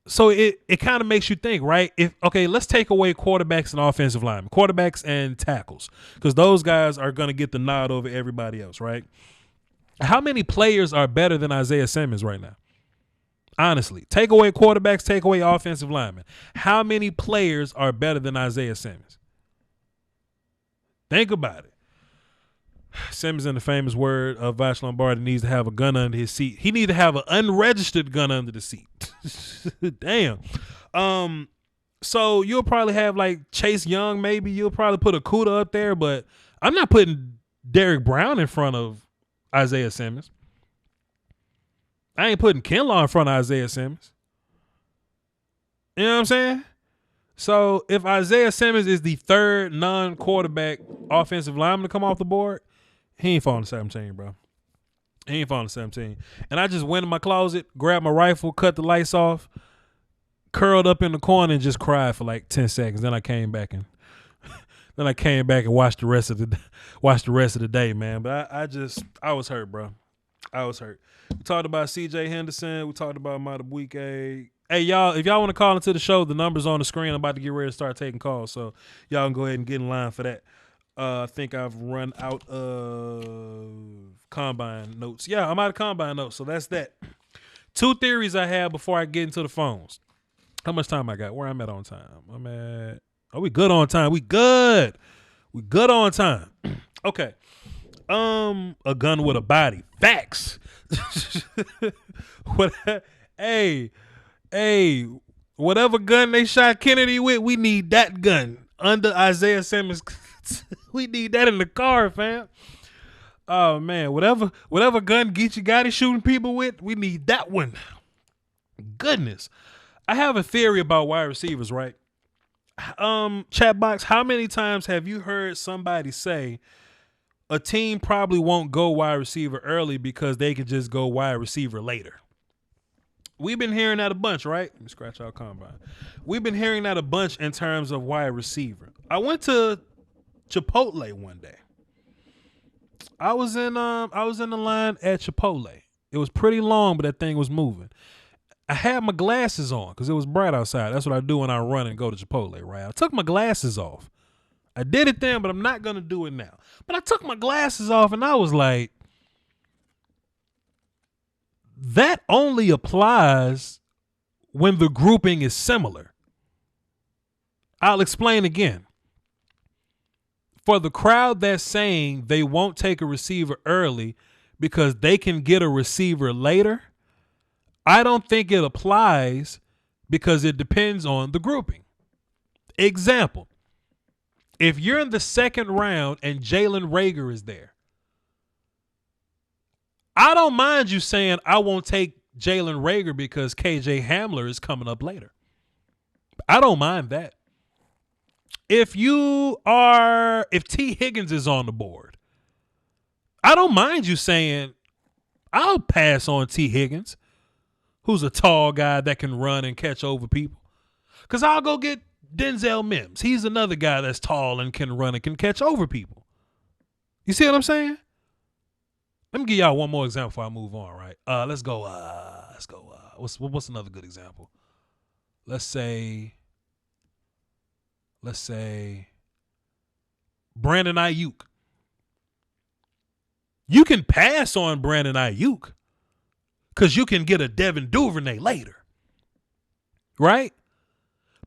So it kind of makes you think, right? Let's take away quarterbacks and offensive linemen, quarterbacks and tackles, because those guys are going to get the nod over everybody else, right? How many players are better than Isaiah Simmons right now? Honestly, take away quarterbacks, take away offensive linemen. How many players are better than Isaiah Simmons? Think about it. Simmons, in the famous word of Voch Lombardi, needs to have a gun under his seat. He needs to have an unregistered gun under the seat. Damn. So you'll probably have like Chase Young, maybe. You'll probably put a Kuda up there, but I'm not putting Derek Brown in front of Isaiah Simmons. I ain't putting Kinlaw in front of Isaiah Simmons. You know what I'm saying? So if Isaiah Simmons is the third non-quarterback offensive lineman to come off the board, he ain't falling to 17, bro. He ain't falling to 17. And I just went in my closet, grabbed my rifle, cut the lights off, curled up in the corner and just cried for like 10 seconds. Then I came back and watched the rest of the day, man. But I was hurt, bro. I was hurt. We talked about CJ Henderson. We talked about Madubuike. Hey, y'all, if y'all want to call into the show, the number's on the screen. I'm about to get ready to start taking calls, so y'all can go ahead and get in line for that. I think I've run out of combine notes. Yeah, I'm out of combine notes, so that's that. 2 theories I have before I get into the phones. How much time I got? Where I'm at on time? We good on time. We good on time. Okay. A gun with a body. Facts. Hey, whatever gun they shot Kennedy with, we need that gun under Isaiah Simmons. We need that in the car, fam. Oh man, whatever gun Geechee Gotti shooting people with, we need that one. Goodness. I have a theory about wide receivers, right? Chat box, how many times have you heard somebody say a team probably won't go wide receiver early because they can just go wide receiver later? We've been hearing that a bunch, right? Let me scratch out combine. We've been hearing that a bunch in terms of wide receiver. I went to Chipotle one day. I was in the line at Chipotle. It was pretty long, but that thing was moving. I had my glasses on because it was bright outside. That's what I do when I run and go to Chipotle, right? I took my glasses off. I did it then, but I'm not going to do it now. But I took my glasses off and I was like, that only applies when the grouping is similar. I'll explain again. For the crowd that's saying they won't take a receiver early because they can get a receiver later, I don't think it applies because it depends on the grouping. Example, if you're in the second round and Jalen Reagor is there, I don't mind you saying I won't take Jalen Reagor because KJ Hamler is coming up later. I don't mind that. If T. Higgins is on the board, I don't mind you saying I'll pass on T. Higgins, who's a tall guy that can run and catch over people, because I'll go get Denzel Mims. He's another guy that's tall and can run and can catch over people. You see what I'm saying? Let me give y'all one more example before I move on, right? Let's go. What's another good example? Let's say Brandon Ayuk. You can pass on Brandon Ayuk because you can get a Devin Duvernay later, right?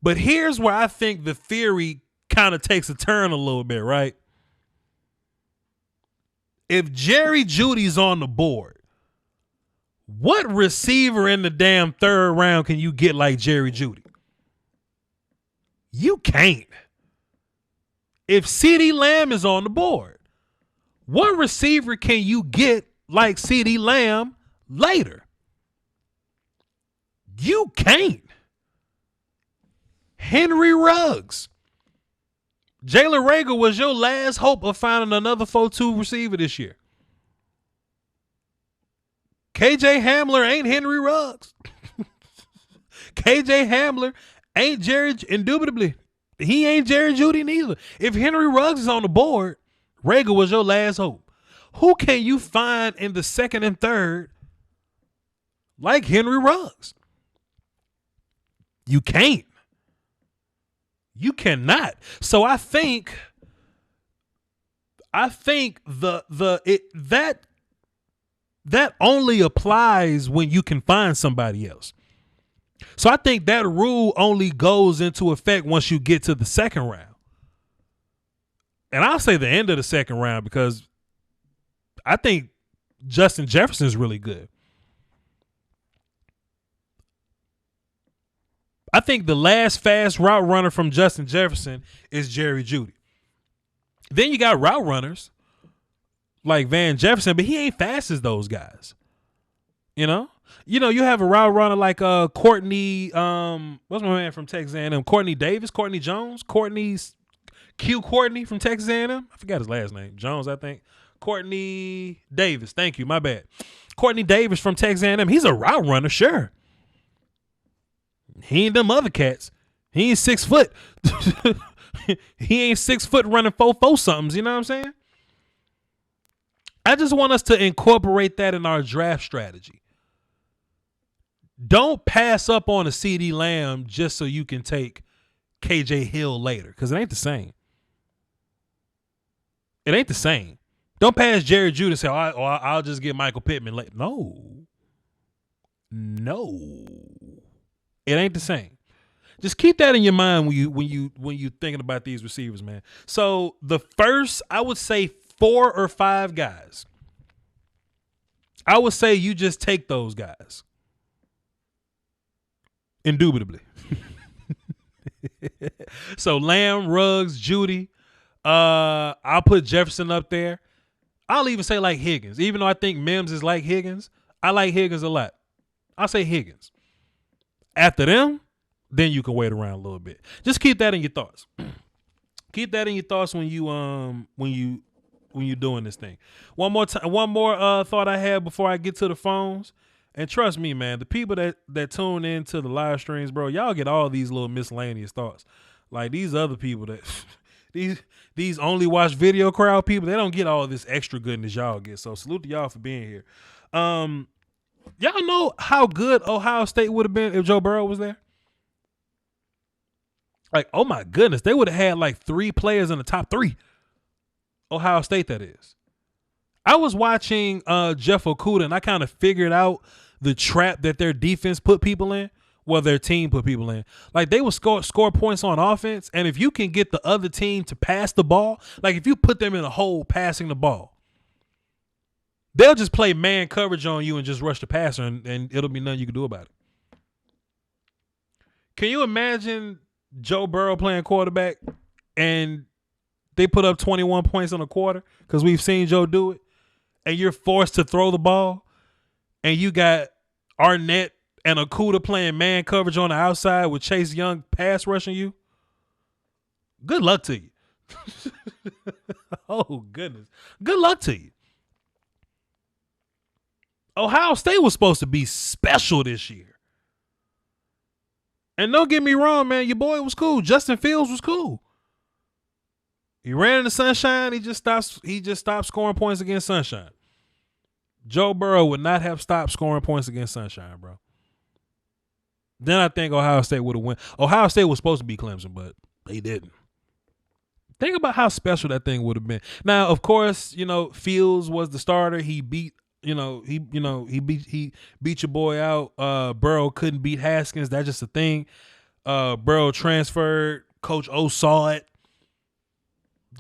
But here's where I think the theory kind of takes a turn a little bit, right? If Jerry Jeudy's on the board, what receiver in the damn third round can you get like Jerry Jeudy? You can't. If CeeDee Lamb is on the board, what receiver can you get like CeeDee Lamb later? You can't. Henry Ruggs. Jalen Reagor was your last hope of finding another 4-2 receiver this year. KJ Hamler ain't Henry Ruggs. KJ Hamler ain't Jared, indubitably. He ain't Jerry Jeudy neither. If Henry Ruggs is on the board, Reagor was your last hope. Who can you find in the second and third like Henry Ruggs? You can't. You cannot. So I think that only applies when you can find somebody else. So I think that rule only goes into effect once you get to the second round. And I'll say the end of the second round because I think Justin Jefferson is really good. I think the last fast route runner from Justin Jefferson is Jerry Jeudy. Then you got route runners like Van Jefferson, but he ain't fast as those guys. You know, you have a route runner like Courtney. What's my man from Texas A&M? Courtney Davis, Courtney Jones, Courtney from Texas A&M. I forgot his last name, Jones, I think. Courtney Davis. Thank you. My bad. Courtney Davis from Texas A&M. He's a route runner, sure. He ain't them other cats. He ain't 6 foot. He ain't 6 foot running 4-4 somethings. You know what I'm saying? I just want us to incorporate that in our draft strategy. Don't pass up on a CeeDee Lamb just so you can take KJ Hill later, because it ain't the same. It ain't the same. Don't pass Jerry Jeudy and say, I'll just get Michael Pittman later. No. It ain't the same. Just keep that in your mind when you thinking about these receivers, man. So the first, I would say 4 or 5 guys, I would say you just take those guys. Indubitably. So Lamb, Ruggs, Jeudy. I'll put Jefferson up there. I'll even say like Higgins. Even though I think Mims is like Higgins, I like Higgins a lot. I'll say Higgins. After them, then you can wait around a little bit. Just keep that in your thoughts. Keep that in your thoughts when you're doing this thing. One more thought I had before I get to the phones. And trust me, man, the people that tune into the live streams, bro, y'all get all these little miscellaneous thoughts. Like these other people that these only watch video crowd people, they don't get all this extra goodness y'all get. So salute to y'all for being here. Y'all know how good Ohio State would have been if Joe Burrow was there? Like, oh my goodness, they would have had like 3 players in the top 3. Ohio State, that is. I was watching Jeff Okuda, and I kind of figured out the trap that their defense put people in. Well, their team put people in. Like, they would score points on offense, and if you can get the other team to pass the ball, like if you put them in a hole passing the ball, they'll just play man coverage on you and just rush the passer, and it'll be nothing you can do about it. Can you imagine Joe Burrow playing quarterback and they put up 21 points in a quarter because we've seen Joe do it, and you're forced to throw the ball, and you got Arnett and Okuda playing man coverage on the outside with Chase Young pass rushing you? Good luck to you. Oh, goodness. Good luck to you. Ohio State was supposed to be special this year. And don't get me wrong, man, your boy was cool. Justin Fields was cool. He ran in the sunshine. He just stopped scoring points against sunshine. Joe Burrow would not have stopped scoring points against sunshine, bro. Then I think Ohio State would have won. Ohio State was supposed to beat Clemson, but they didn't. Think about how special that thing would have been. Now, of course, Fields was the starter. He beat, he beat your boy out. Burrow couldn't beat Haskins. That's just a thing. Burrow transferred. Coach O saw it.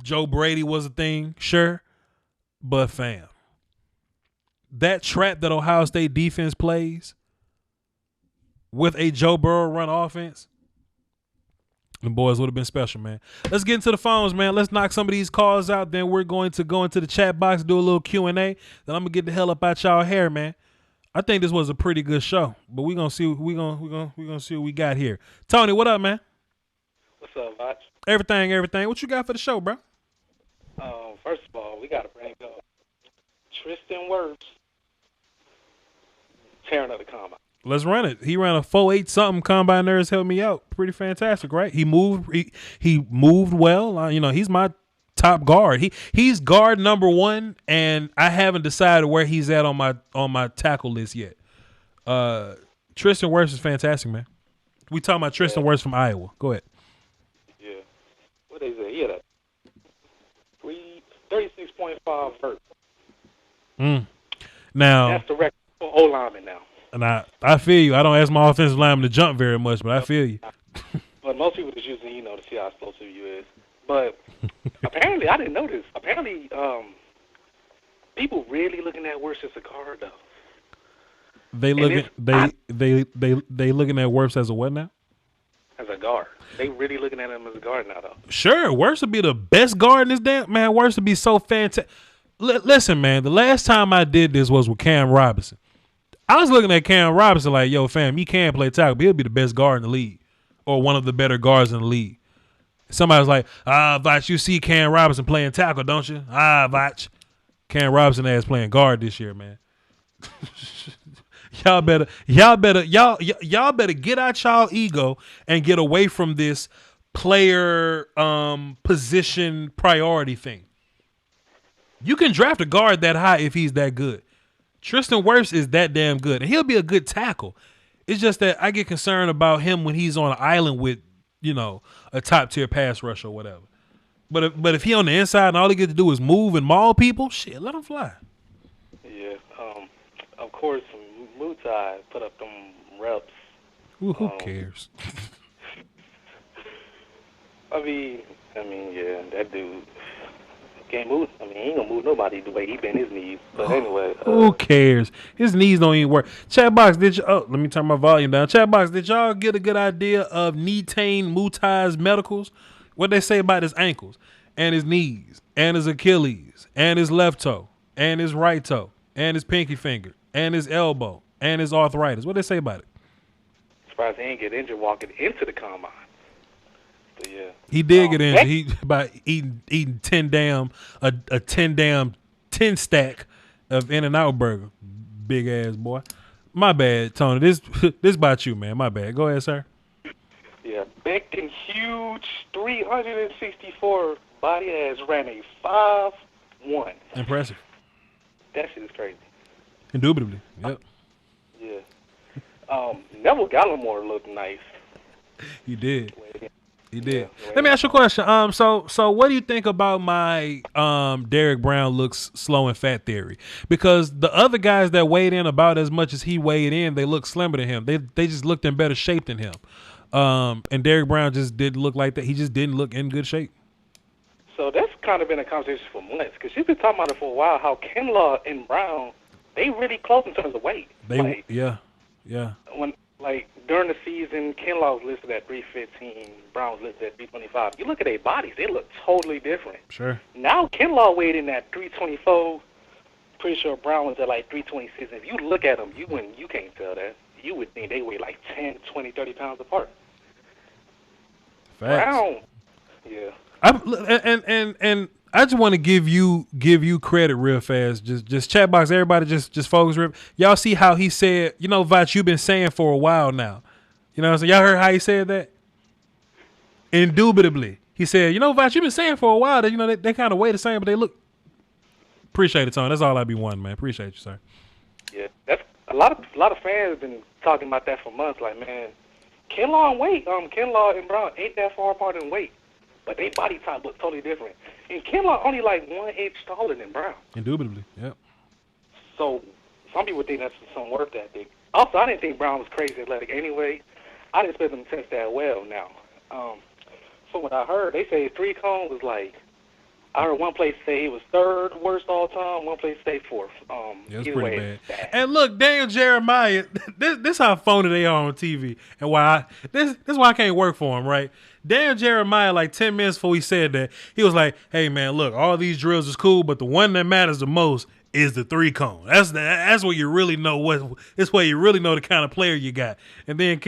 Joe Brady was a thing, sure. But fam, that trap that Ohio State defense plays with a Joe Burrow run offense, the boys would have been special, man. Let's get into the phones, man. Let's knock some of these calls out. Then we're going to go into the chat box, do a little Q&A. Then I'm gonna get the hell up out y'all hair, man. I think this was a pretty good show, but we're gonna see see what we got here. Tony, what up, man? What's up, Voch? Everything. What you got for the show, bro? First of all, we got to bring up Tristan Wirfs tearing up the combine. Let's run it. He ran a 4.8 something. Combine nerds helped me out. Pretty fantastic, right? He moved. He moved well. He's my top guard. He's guard number 1, and I haven't decided where he's at on my tackle list yet. Tristan Wirfs is fantastic, man. We talking about Tristan Wirfs from Iowa. Go ahead. Yeah. What they say? He had a 36.5 vert. Now that's the record for O lineman now. And I feel you. I don't ask my offensive lineman to jump very much, but I feel you. But most people just using, to see how explosive you is. But apparently, I didn't know this. Apparently, people really looking at Wirfs as a guard, though. They looking at Wirfs as a what now? As a guard. They really looking at him as a guard now, though. Sure, Wirfs would be the best guard in this damn man. Wirfs would be so fantastic. Listen, man, the last time I did this was with Cam Robinson. I was looking at Cam Robinson like, yo, fam, he can play tackle, but he'll be the best guard in the league or one of the better guards in the league. Somebody's like, Voch, you see Cam Robinson playing tackle, don't you? Voch. Cam Robinson ass playing guard this year, man. Y'all better get out y'all ego and get away from this player position priority thing. You can draft a guard that high if he's that good. Tristan Wirfs is that damn good, and he'll be a good tackle. It's just that I get concerned about him when he's on an island with, a top tier pass rush or whatever. But if he on the inside and all he get to do is move and maul people, shit, let him fly. Yeah. Of course, Mutai put up them reps. Who cares? I mean, yeah, that dude can't move. He ain't gonna move nobody the way he bent his knees. But anyway, who cares? His knees don't even work. Chat box, let me turn my volume down. Chat box, did y'all get a good idea of Netane Mutai's medicals? What they say about his ankles and his knees and his Achilles and his left toe and his right toe and his pinky finger and his elbow and his arthritis? What they say about it? Surprised he ain't get injured walking into the combine. But yeah, he did get injured. He about eating 10 stack of In-N-Out burger. Big ass boy. My bad, Tony. This about you, man. My bad. Go ahead, sir. Yeah, Becton huge 364 body ass ran a 5.1. Impressive. That shit is crazy. Indubitably. Yep. Yeah. Neville Gallimore looked nice. He did. He did. Yeah. Let me ask you a question. So what do you think about my Derek Brown looks slow and fat theory? Because the other guys that weighed in about as much as he weighed in, they look slimmer than him. They just looked in better shape than him. And Derek Brown just didn't look like that. He just didn't look in good shape. So that's kind of been a conversation for months because you've been talking about it for a while. How Kinlaw and Brown, they really close in terms of weight. Yeah. When during the season, Kinlaw was listed at 315, Brown was listed at 325. You look at their bodies; they look totally different. Sure. Now Kinlaw weighed in at 324. Pretty sure Brown was at like 326. If you look at them, you can't tell that. You would think they weigh like 10, 20, 30 pounds apart. Facts. Brown, yeah. And I just want to give you credit real fast. Just chat box, everybody just focus. Y'all see how he said, Voch, you've been saying for a while now. You know what I'm saying? Y'all heard how he said that? Indubitably. He said, Voch, you've been saying for a while that, they kind of weigh the same, but they look. Appreciate it, Tony. That's all I be wanting, man. Appreciate you, sir. Yeah, that's a lot of fans have been talking about that for months. Like, man, Kinlaw and Brown ain't that far apart in weight. But they body type look totally different. And Kinlaw only like 1 inch taller than Brown. Indubitably, yep. So some people think that's some work ethic. Also, I didn't think Brown was crazy athletic anyway. I didn't expect him to test that well now. From what I heard, they say his 3-cone was like, I heard one place say he was 3rd worst all time, one place say 4th. Yeah, it's pretty bad. And look, Daniel Jeremiah, this how phony they are on TV, and why this why I can't work for him, right? Daniel Jeremiah, like 10 minutes before he said that, he was like, "Hey man, look, all these drills is cool, but the one that matters the most is the 3-cone. That's where you really know it's where you really know the kind of player you got." And then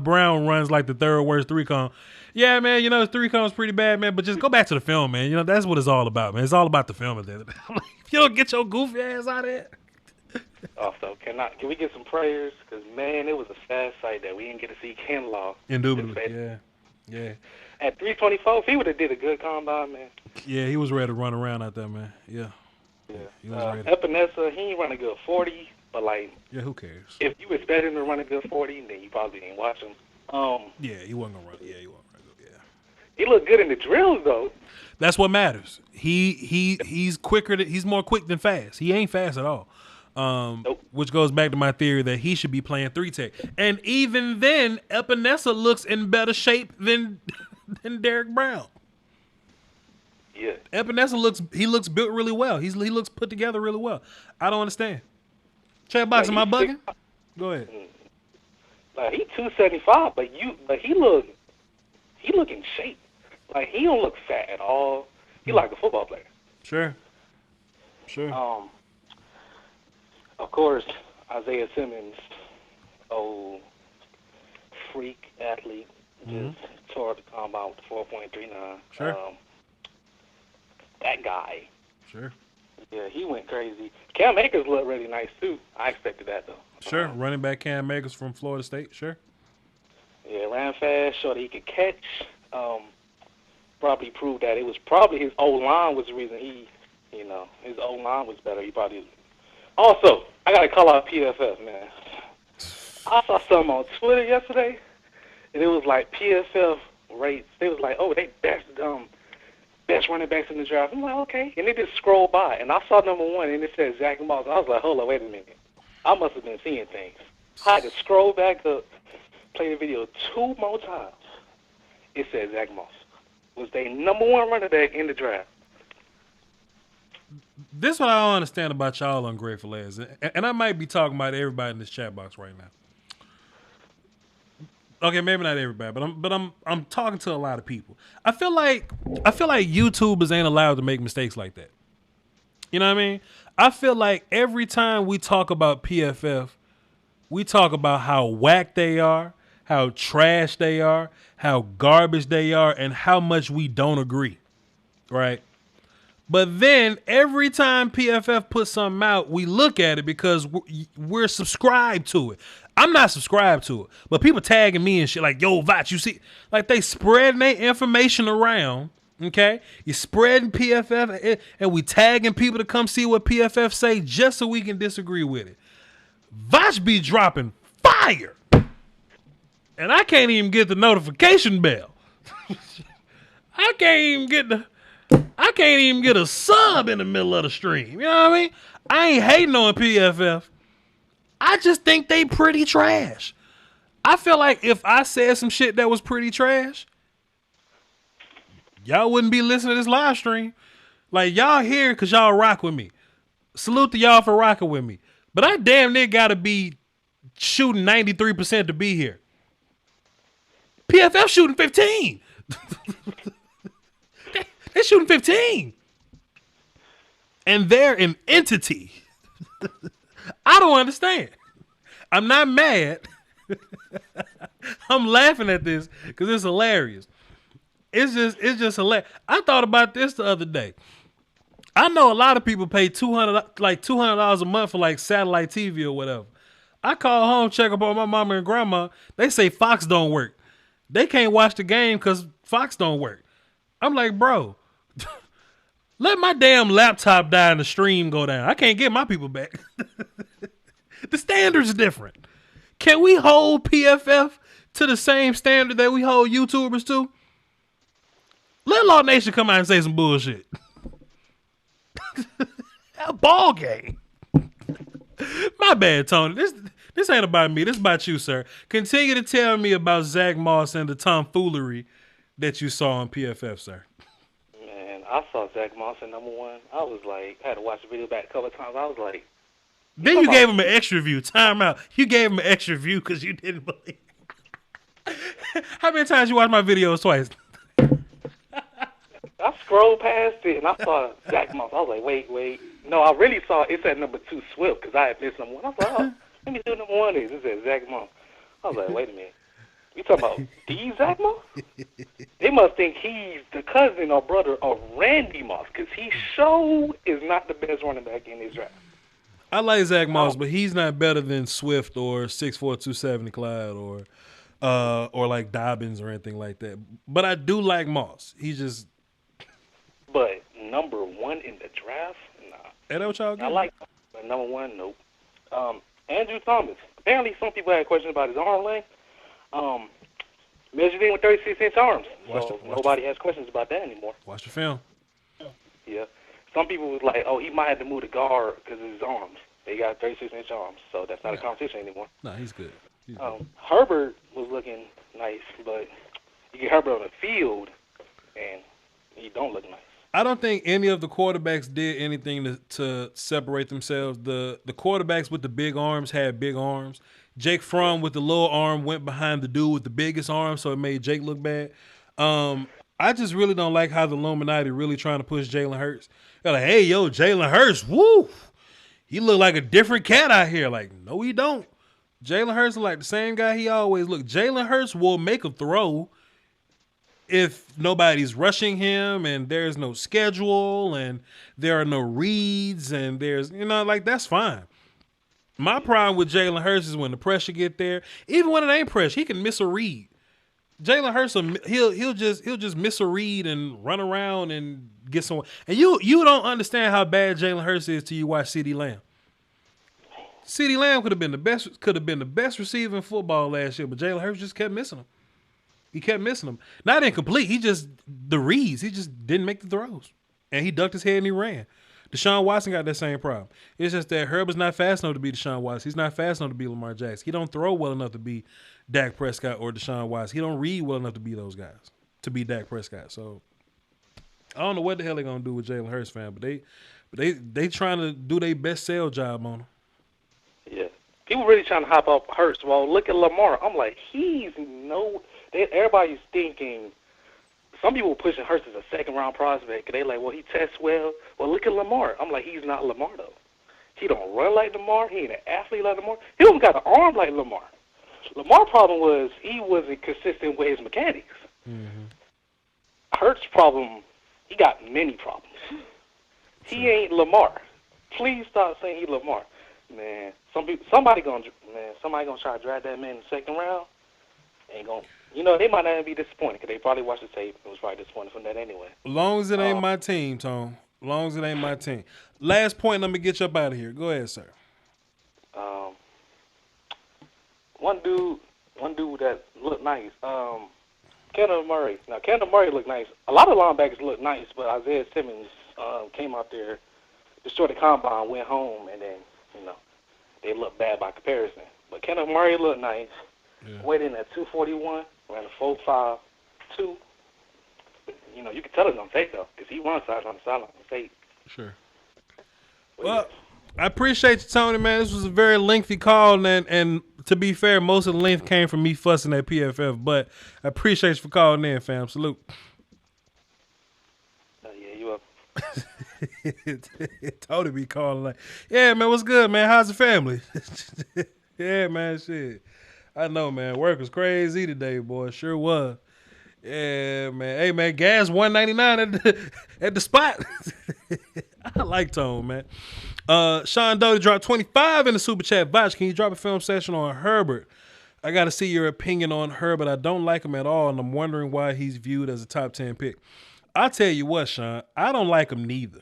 Brown runs like the 3rd worst 3-cone. Yeah, man, his 3-cone's pretty bad, man, but just go back to the film, man. That's what it's all about, man. It's all about the film. If you don't get your goofy ass out of there. Also, can we get some prayers? Because, man, it was a sad sight that we didn't get to see Kinlaw. Indubitably, yeah. At 324, if he would have did a good combine, man. Yeah, he was ready to run around out there, man. Yeah. He was ready. Epinesa, he ain't run a good 40, but, yeah, who cares? If you expect him to run a good 40, then you probably didn't watch him. Yeah, he wasn't going to run. Yeah, he wasn't. He looked good in the drills, though. That's what matters. He's quicker. He's more quick than fast. He ain't fast at all. Nope. Which goes back to my theory that he should be playing 3-tech. And even then, Epinesa looks in better shape than Derek Brown. Yeah. Epinesa looks built really well. He looks put together really well. I don't understand. Chat box, am I bugging? Go ahead. He 275, but he look in shape. He don't look fat at all. He like a football player. Sure. Of course, Isaiah Simmons, freak athlete, just tore the combine with 4.39. Sure. That guy. Sure. Yeah, he went crazy. Cam Akers looked really nice too. I expected that though. Sure. Running back Cam Akers from Florida State. Sure. Yeah, ran fast, showed that he could catch. Probably proved that it was probably his O-line was the reason his O-line was better. He probably. Also, I gotta call out PFF, man. I saw something on Twitter yesterday, and it was like PFF rates. They was like, oh, they best running backs in the draft. I'm like, okay, and they just scrolled by, and I saw number 1, and it said Zach Moss. I was like, hold on, wait a minute. I must have been seeing things. I had to scroll back up, play the video 2 more times. It said Zach Moss was their number 1 running back in the draft. This is what I don't understand about y'all ungrateful ass, and I might be talking about everybody in this chat box right now. Okay, maybe not everybody, but I'm talking to a lot of people. I feel like YouTubers ain't allowed to make mistakes like that. You know what I mean? I feel like every time we talk about PFF, we talk about how whack they are, how trash they are, how garbage they are, and how much we don't agree, right? But then every time PFF puts something out, we look at it because we're subscribed to it. I'm not subscribed to it, but people tagging me and shit like, yo, Voch, you see, like they spreading their information around, okay? You spreading PFF, and we tagging people to come see what PFF say just so we can disagree with it. Voch be dropping fire. And I can't even get the notification bell. I can't even get a sub in the middle of the stream. You know what I mean? I ain't hating on PFF. I just think they pretty trash. I feel like if I said some shit that was pretty trash, y'all wouldn't be listening to this live stream. Like, y'all here because y'all rock with me. Salute to y'all for rocking with me. But I damn near got to be shooting 93% to be here. PFF shooting 15. They're shooting 15. And they're an entity. I don't understand. I'm not mad. I'm laughing at this because it's hilarious. It's just hilarious. I thought about this the other day. I know a lot of people pay $200 a month for like satellite TV or whatever. I call home, check up on my mama and grandma. They say Fox don't work. They can't watch the game because Fox don't work. I'm like, bro, let my damn laptop die and the stream go down. I can't get my people back. The standard's different. Can we hold PFF to the same standard that we hold YouTubers to? Let Law Nation come out and say some bullshit. A ball game. My bad, Tony. This ain't about me. This is about you, sir. Continue to tell me about Zach Moss and the tomfoolery that you saw on PFF, sir. Man, I saw Zach Moss in number one. I was like, I had to watch the video back a couple of times. I was like, then you gave him an extra view. Time out. You gave him an extra view because you didn't believe. How many times you watched my videos twice? I scrolled past it and I saw Zach Moss. I was like, wait. No, I really saw it said number 2 Swift because I had missed number one. I was like, oh, let me do number one. It said Zach Moss. I was like, wait a minute. You talking about the Zach Moss? They must think he's the cousin or brother of Randy Moss because he sure is not the best running back in this draft. I like Zach Moss, but he's not better than Swift or 6'4", 270 Clyde or like Dobbins or anything like that. But I do like Moss. He's just. But number one in the draft, nah. Ain't that what y'all get? I like him, but number one, nope. Andrew Thomas. Apparently, some people had questions about his arm length. Measured in with 36-inch arms. Nobody has questions about that anymore. Watch the film. Yeah. Some people was like, oh, he might have to move to guard because of his arms. They got 36-inch arms, so that's not a competition anymore. No, he's good. Herbert was looking nice, but you get Herbert on the field, and he don't look nice. I don't think any of the quarterbacks did anything to separate themselves. The quarterbacks with the big arms had big arms. Jake Fromm with the little arm went behind the dude with the biggest arm, so it made Jake look bad. I just really don't like how the Illuminati really trying to push Jalen Hurts. They're like, hey, yo, Jalen Hurts, woo! He look like a different cat out here. Like, no, he don't. Jalen Hurts is like the same guy he always looked. Jalen Hurts will make a throw if nobody's rushing him and there's no schedule and there are no reads and there's, like that's fine. My problem with Jalen Hurts is when the pressure get there. Even when it ain't pressure, he can miss a read. Jalen Hurts, he'll just miss a read and run around and get someone. And you don't understand how bad Jalen Hurts is till you watch CeeDee Lamb. CeeDee Lamb could have been the best receiver in football last year, but Jalen Hurts just kept missing him. He kept missing them. Not incomplete. The reads. He just didn't make the throws. And he ducked his head and he ran. Deshaun Watson got that same problem. It's just that Herbert's not fast enough to be Deshaun Watson. He's not fast enough to be Lamar Jackson. He don't throw well enough to be Dak Prescott or Deshaun Watson. He don't read well enough to be those guys, to be Dak Prescott. So I don't know what the hell they're going to do with Jalen Hurts, fan, but they trying to do their best sell job on him. Yeah. People really trying to hop up Hurts. Well, look at Lamar. I'm like, everybody's thinking, some people pushing Hurts as a second-round prospect. They like, well, he tests well. Well, look at Lamar. I'm like, he's not Lamar, though. He don't run like Lamar. He ain't an athlete like Lamar. He don't got an arm like Lamar. Lamar's problem was he wasn't consistent with his mechanics. Mm-hmm. Hurts' problem, he got many problems. He ain't Lamar. Please stop saying he Lamar. Man, somebody gonna try to drag that man in the second round. Ain't gonna. They might not even be disappointed because they probably watched the tape and was probably disappointed from that anyway. As long as it ain't my team, Tom. As long as it ain't my team. Last point, let me get you up out of here. Go ahead, sir. one dude that looked nice. Kendall Murray. Now Kendall Murray looked nice. A lot of linebackers look nice, but Isaiah Simmons came out there, destroyed the combine, went home, and then they looked bad by comparison. But Kendall Murray looked nice. Yeah. Weighed in at 241, ran a 4.52. You can tell it's on tape though, because he runs on the sideline on tape. Sure. Well, I appreciate you, Tony, man. This was a very lengthy call, and to be fair, most of the length came from me fussing at PFF, but I appreciate you for calling in, fam. Salute. Yeah, you up. Tony be calling like, yeah, man, what's good, man? How's the family? Yeah, man, shit. I know, man. Work was crazy today, boy. Sure was. Yeah, man. Hey, man, gas $1.99 at the spot. I like Tone, man. Sean Doty dropped 25 in the super chat. Voch, can you drop a film session on Herbert? I got to see your opinion on Herbert. I don't like him at all, and I'm wondering why he's viewed as a top 10 pick. I'll tell you what, Sean, I don't like him neither.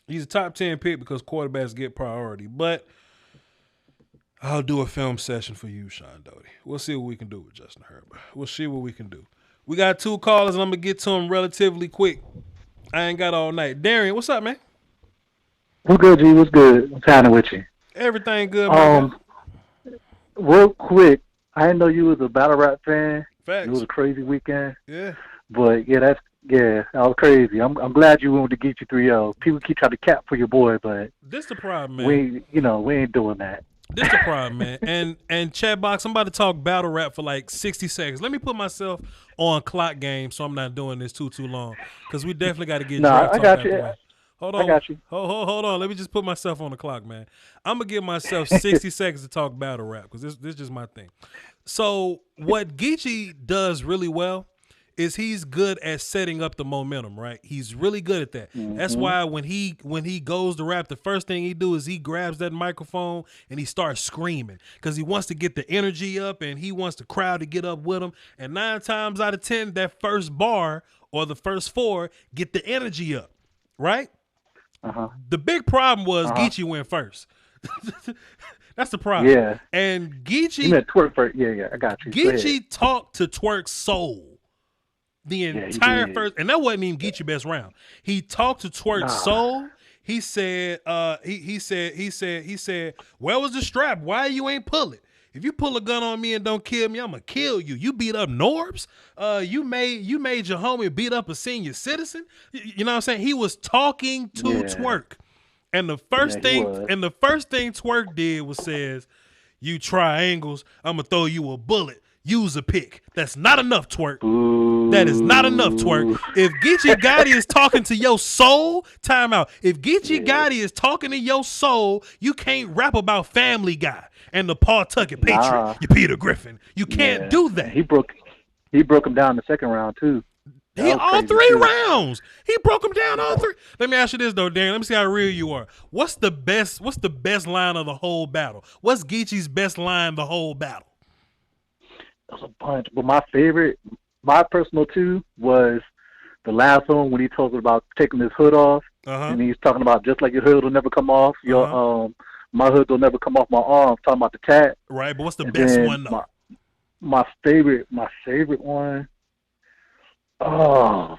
He's a top 10 pick because quarterbacks get priority, but I'll do a film session for you, Sean Doty. We'll see what we can do with Justin Herbert. We'll see what we can do. We got 2 callers, and I'm going to get to them relatively quick. I ain't got all night. Darian, what's up, man? What's good, G? What's good? What's happening with you? Everything good, man. Real quick, I didn't know you was a battle rap fan. Facts. It was a crazy weekend. Yeah. But, that was crazy. I'm glad you went to get you 3-0. People keep trying to cap for your boy, but this the problem, man. We ain't doing that. This the problem, man. And chat box, I'm about to talk battle rap for like 60 seconds. Let me put myself on clock game so I'm not doing this too long, because we definitely got to get draft talk out the way. Hold on. I got you. Hold on. Let me just put myself on the clock, man. I'm going to give myself 60 seconds to talk battle rap, because this is just my thing. So what Geechee does really well is he's good at setting up the momentum, right? He's really good at that. Mm-hmm. That's why when he goes to rap, the first thing he do is he grabs that microphone and he starts screaming, because he wants to get the energy up and he wants the crowd to get up with him. And 9 times out of 10, that first bar or the first 4 get the energy up, right? Uh-huh. The big problem was Geechee went first. That's the problem. Yeah. And Geechee... You meant Twerk first. Yeah, I got you. Geechee talked to Twerk's soul the entire first, and that wasn't even Geechee's best round. He talked to Twerk's soul. He said, he said, where was the strap? Why you ain't pull it? If you pull a gun on me and don't kill me, I'm gonna kill you. You beat up Norbs. You made your homie beat up a senior citizen. You know what I'm saying? He was talking to Twerk, and the first thing Twerk did was says, "You triangles, I'm gonna throw you a bullet. Use a pick." That's not enough, Twerk. Ooh. That is not enough, Twerk. If Geechee Gotti is talking to your soul, time out. If Geechee Gotti is talking to your soul, you can't rap about Family Guy and the Pawtucket Patriot, you Peter Griffin. You can't do that. He broke him down in the second round too. All 3 rounds. He broke him down all 3. Let me ask you this though, Darren. Let me see how real you are. What's the best line of the whole battle? What's Geechee's best line the whole battle? There's a bunch, but my personal 2 was the last one when he talked about taking his hood off, and he's talking about just like your hood will never come off, my hood will never come off my arm. Talking about the tat. Right, but what's the best one though? My favorite one. I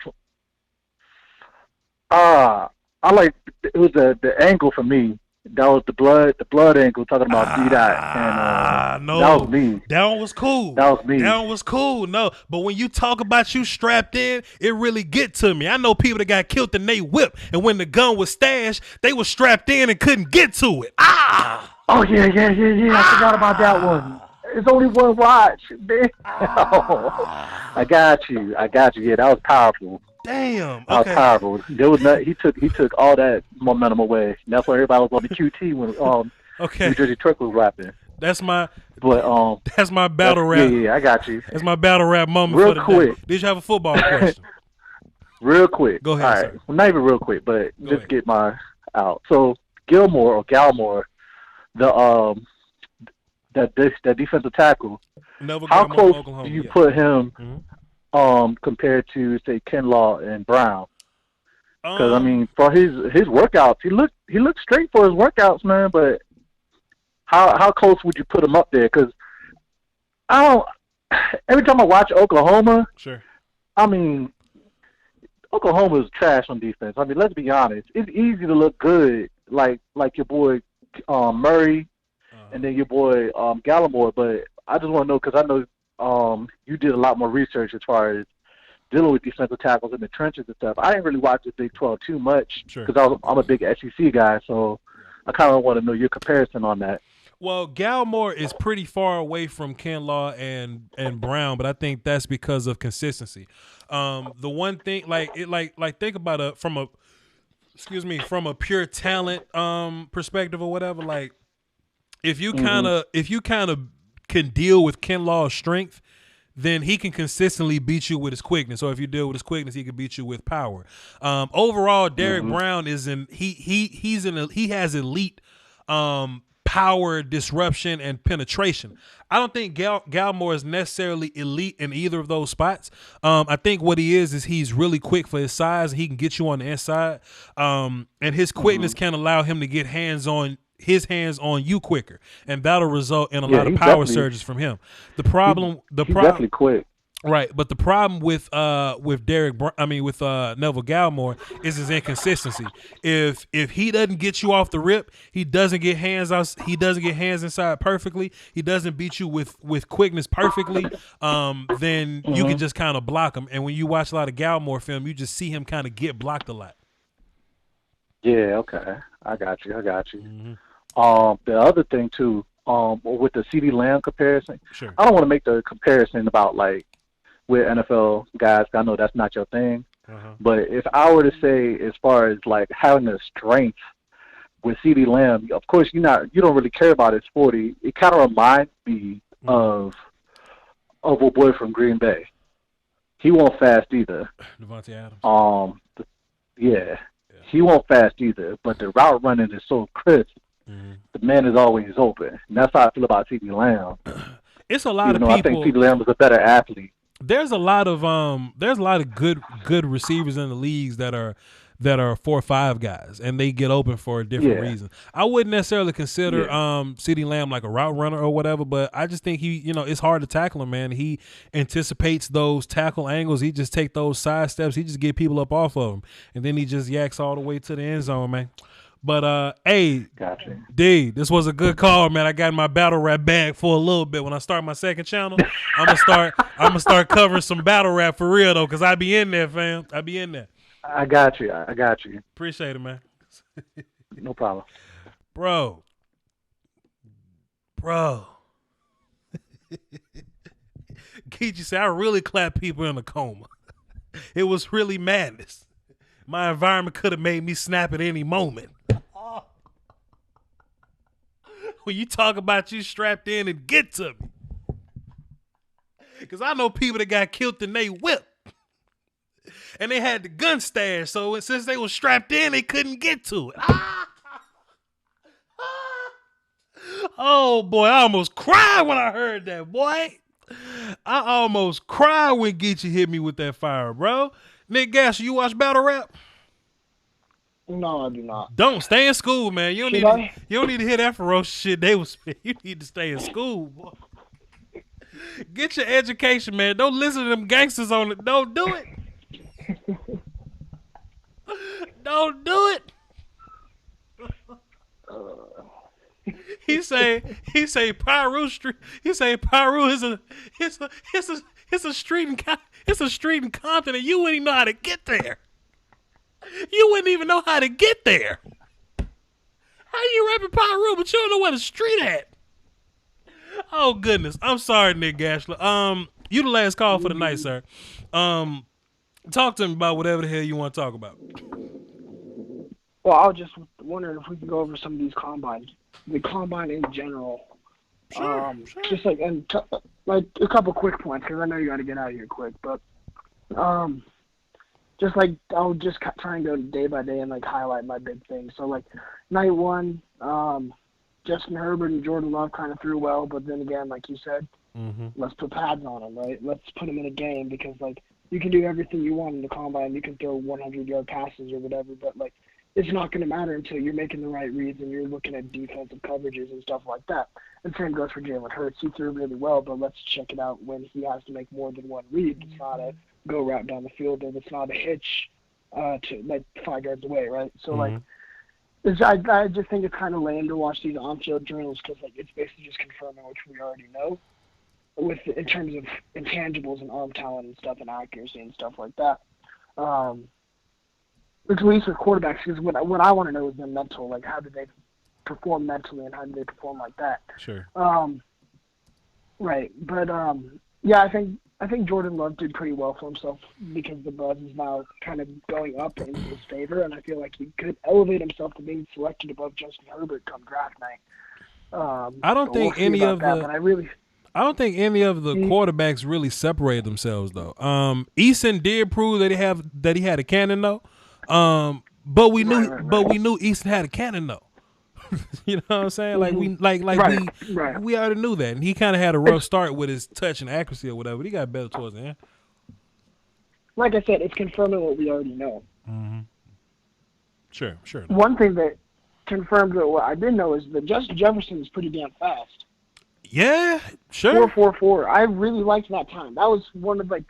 like it was the angle for me. That was the blood angle talking about D-Dot. And no, that was me. That one was cool. That was me. That one was cool. No, but when you talk about you strapped in, it really get to me. I know people that got killed and they whipped, and when the gun was stashed, they was strapped in and couldn't get to it. Oh yeah. I forgot about that one. It's only one watch, man. I got you. Yeah, that was powerful. Damn. That was powerful. There was he took all that momentum away. And that's why everybody was on the QT when New Jersey Truck was rapping. That's my battle rap. Yeah, I got you. That's my battle rap moment real for the quick. Day. Did you have a football question? Real quick. Go ahead. All right. Well, not even real quick, but just get my out. So Galmore, that defensive tackle. How close do you put him compared to say Kinlaw and Brown? Because I mean, for his workouts, he looked straight for his workouts, man. But how close would you put him up there? Because I don't. Every time I watch Oklahoma, Sure. I mean, Oklahoma's trash on defense. I mean, let's be honest. It's easy to look good, like your boy Murray, and then your boy Gallimore. But I just want to know because I know you did a lot more research as far as dealing with defensive tackles in the trenches and stuff. I didn't really watch the Big 12 too much because I'm a big SEC guy, so I kind of want to know your comparison on that. Well, Gallimore is pretty far away from KingLombardi and Brown, but I think that's because of consistency. The one thing, like think about from a pure talent perspective or whatever. Like, if you kind of can deal with KingLombardi's strength, then he can consistently beat you with his quickness. Or if you deal with his quickness, he can beat you with power. Overall, Derek Brown is he has elite power, disruption, and penetration. I don't think Gallimore is necessarily elite in either of those spots. I think what he is he's really quick for his size. He can get you on the inside, and his quickness can allow him to get hands on you quicker, and that'll result in a lot of power surges from him. He's definitely quick. Right, but the problem with Neville Gallimore is his inconsistency. If he doesn't get you off the rip, he doesn't get hands out. He doesn't get hands inside perfectly. He doesn't beat you with quickness perfectly. Then you can just kind of block him. And when you watch a lot of Gallimore film, you just see him kind of get blocked a lot. Yeah. Okay. I got you. The other thing too, with the CeeDee Lamb comparison, I don't want to make the comparison about like with NFL guys. I know that's not your thing, but if I were to say as far as like having a strength with CeeDee Lamb, of course you don't really care about his 40. It kind of reminds me of a boy from Green Bay. He won't fast either. Devontae Adams. He won't fast either, but the route running is so crisp. The man is always open. And that's how I feel about CeeDee Lamb. It's a lot of people. I think CeeDee Lamb is a better athlete. There's a lot of good receivers in the leagues that are 4-5 guys, and they get open for different reasons. I wouldn't necessarily consider CeeDee Lamb like a route runner or whatever, but I just think it's hard to tackle him, man. He anticipates those tackle angles. He just take those side steps. He just get people up off of him, and then he just yaks all the way to the end zone, man. But hey, gotcha. D, this was a good call, man. I got in my battle rap bag for a little bit. When I start my second channel, I'm gonna start covering some battle rap for real though, cause I be in there, fam. I be in there. I got you. Appreciate it, man. No problem, bro. Geechee said I really clapped people in a coma. It was really madness. My environment could have made me snap at any moment. When you talk about you strapped in and get to me. Because I know people that got killed in they whip. And they had the gun stash. So since they were strapped in, they couldn't get to it. Oh, boy. I almost cried when I heard that, boy. I almost cried when Geechee hit me with that fire, bro. Nick Gasser, you watch battle rap? No, I do not. Don't stay in school, man. You don't need to hear that ferocious shit they was spit. You need to stay in school, boy. Get your education, man. Don't listen to them gangsters on it. Don't do it. Don't do it. He say Pyru Street. He say Pyru is a street in Compton, and you wouldn't even know how to get there. You wouldn't even know how to get there. How you rapping Pyru, but you don't know where the street at? Oh goodness, I'm sorry, Nick Gashler. You the last call for the night, sir. Talk to me about whatever the hell you want to talk about. Well, I was just wondering if we could go over some of these combines, the combine in general. Sure. Just like like a couple quick points because I know you got to get out of here quick, but just like I'll just try and go day by day and like highlight my big things. So like night one, Justin Herbert and Jordan Love kind of threw well, but then again, like you said, let's put pads on them, right? Let's put them in a game because like you can do everything you want in the combine. You can throw 100-yard passes or whatever, but like it's not going to matter until you're making the right reads and you're looking at defensive coverages and stuff like that. And same goes for Jalen Hurts. He threw really well, but let's check it out when he has to make more than one read. It's not a go route down the field, and it's not a hitch to like 5 yards away, right? So like, I just think it's kind of lame to watch these on-field drills because like it's basically just confirming which we already know, in terms of intangibles and arm talent and stuff and accuracy and stuff like that. At least with quarterbacks, because what I want to know is their mental, like how do they perform mentally and how do they perform like that. Sure. Right, but yeah, I think Jordan Love did pretty well for himself because the buzz is now kind of going up in his favor, and I feel like he could elevate himself to being selected above Justin Herbert come draft night. I don't think any of the quarterbacks really separated themselves though. Eason did prove that he had a cannon though. But we knew Eason had a cannon though. You know what I'm saying? Like we already knew that, and he kind of had a rough start with his touch and accuracy or whatever. But he got better towards the end. Like I said, it's confirming what we already know. Mm-hmm. Sure. One thing that confirmed what I didn't know is that Justin Jefferson is pretty damn fast. Yeah, sure. 4.44. I really liked that time. That was one of like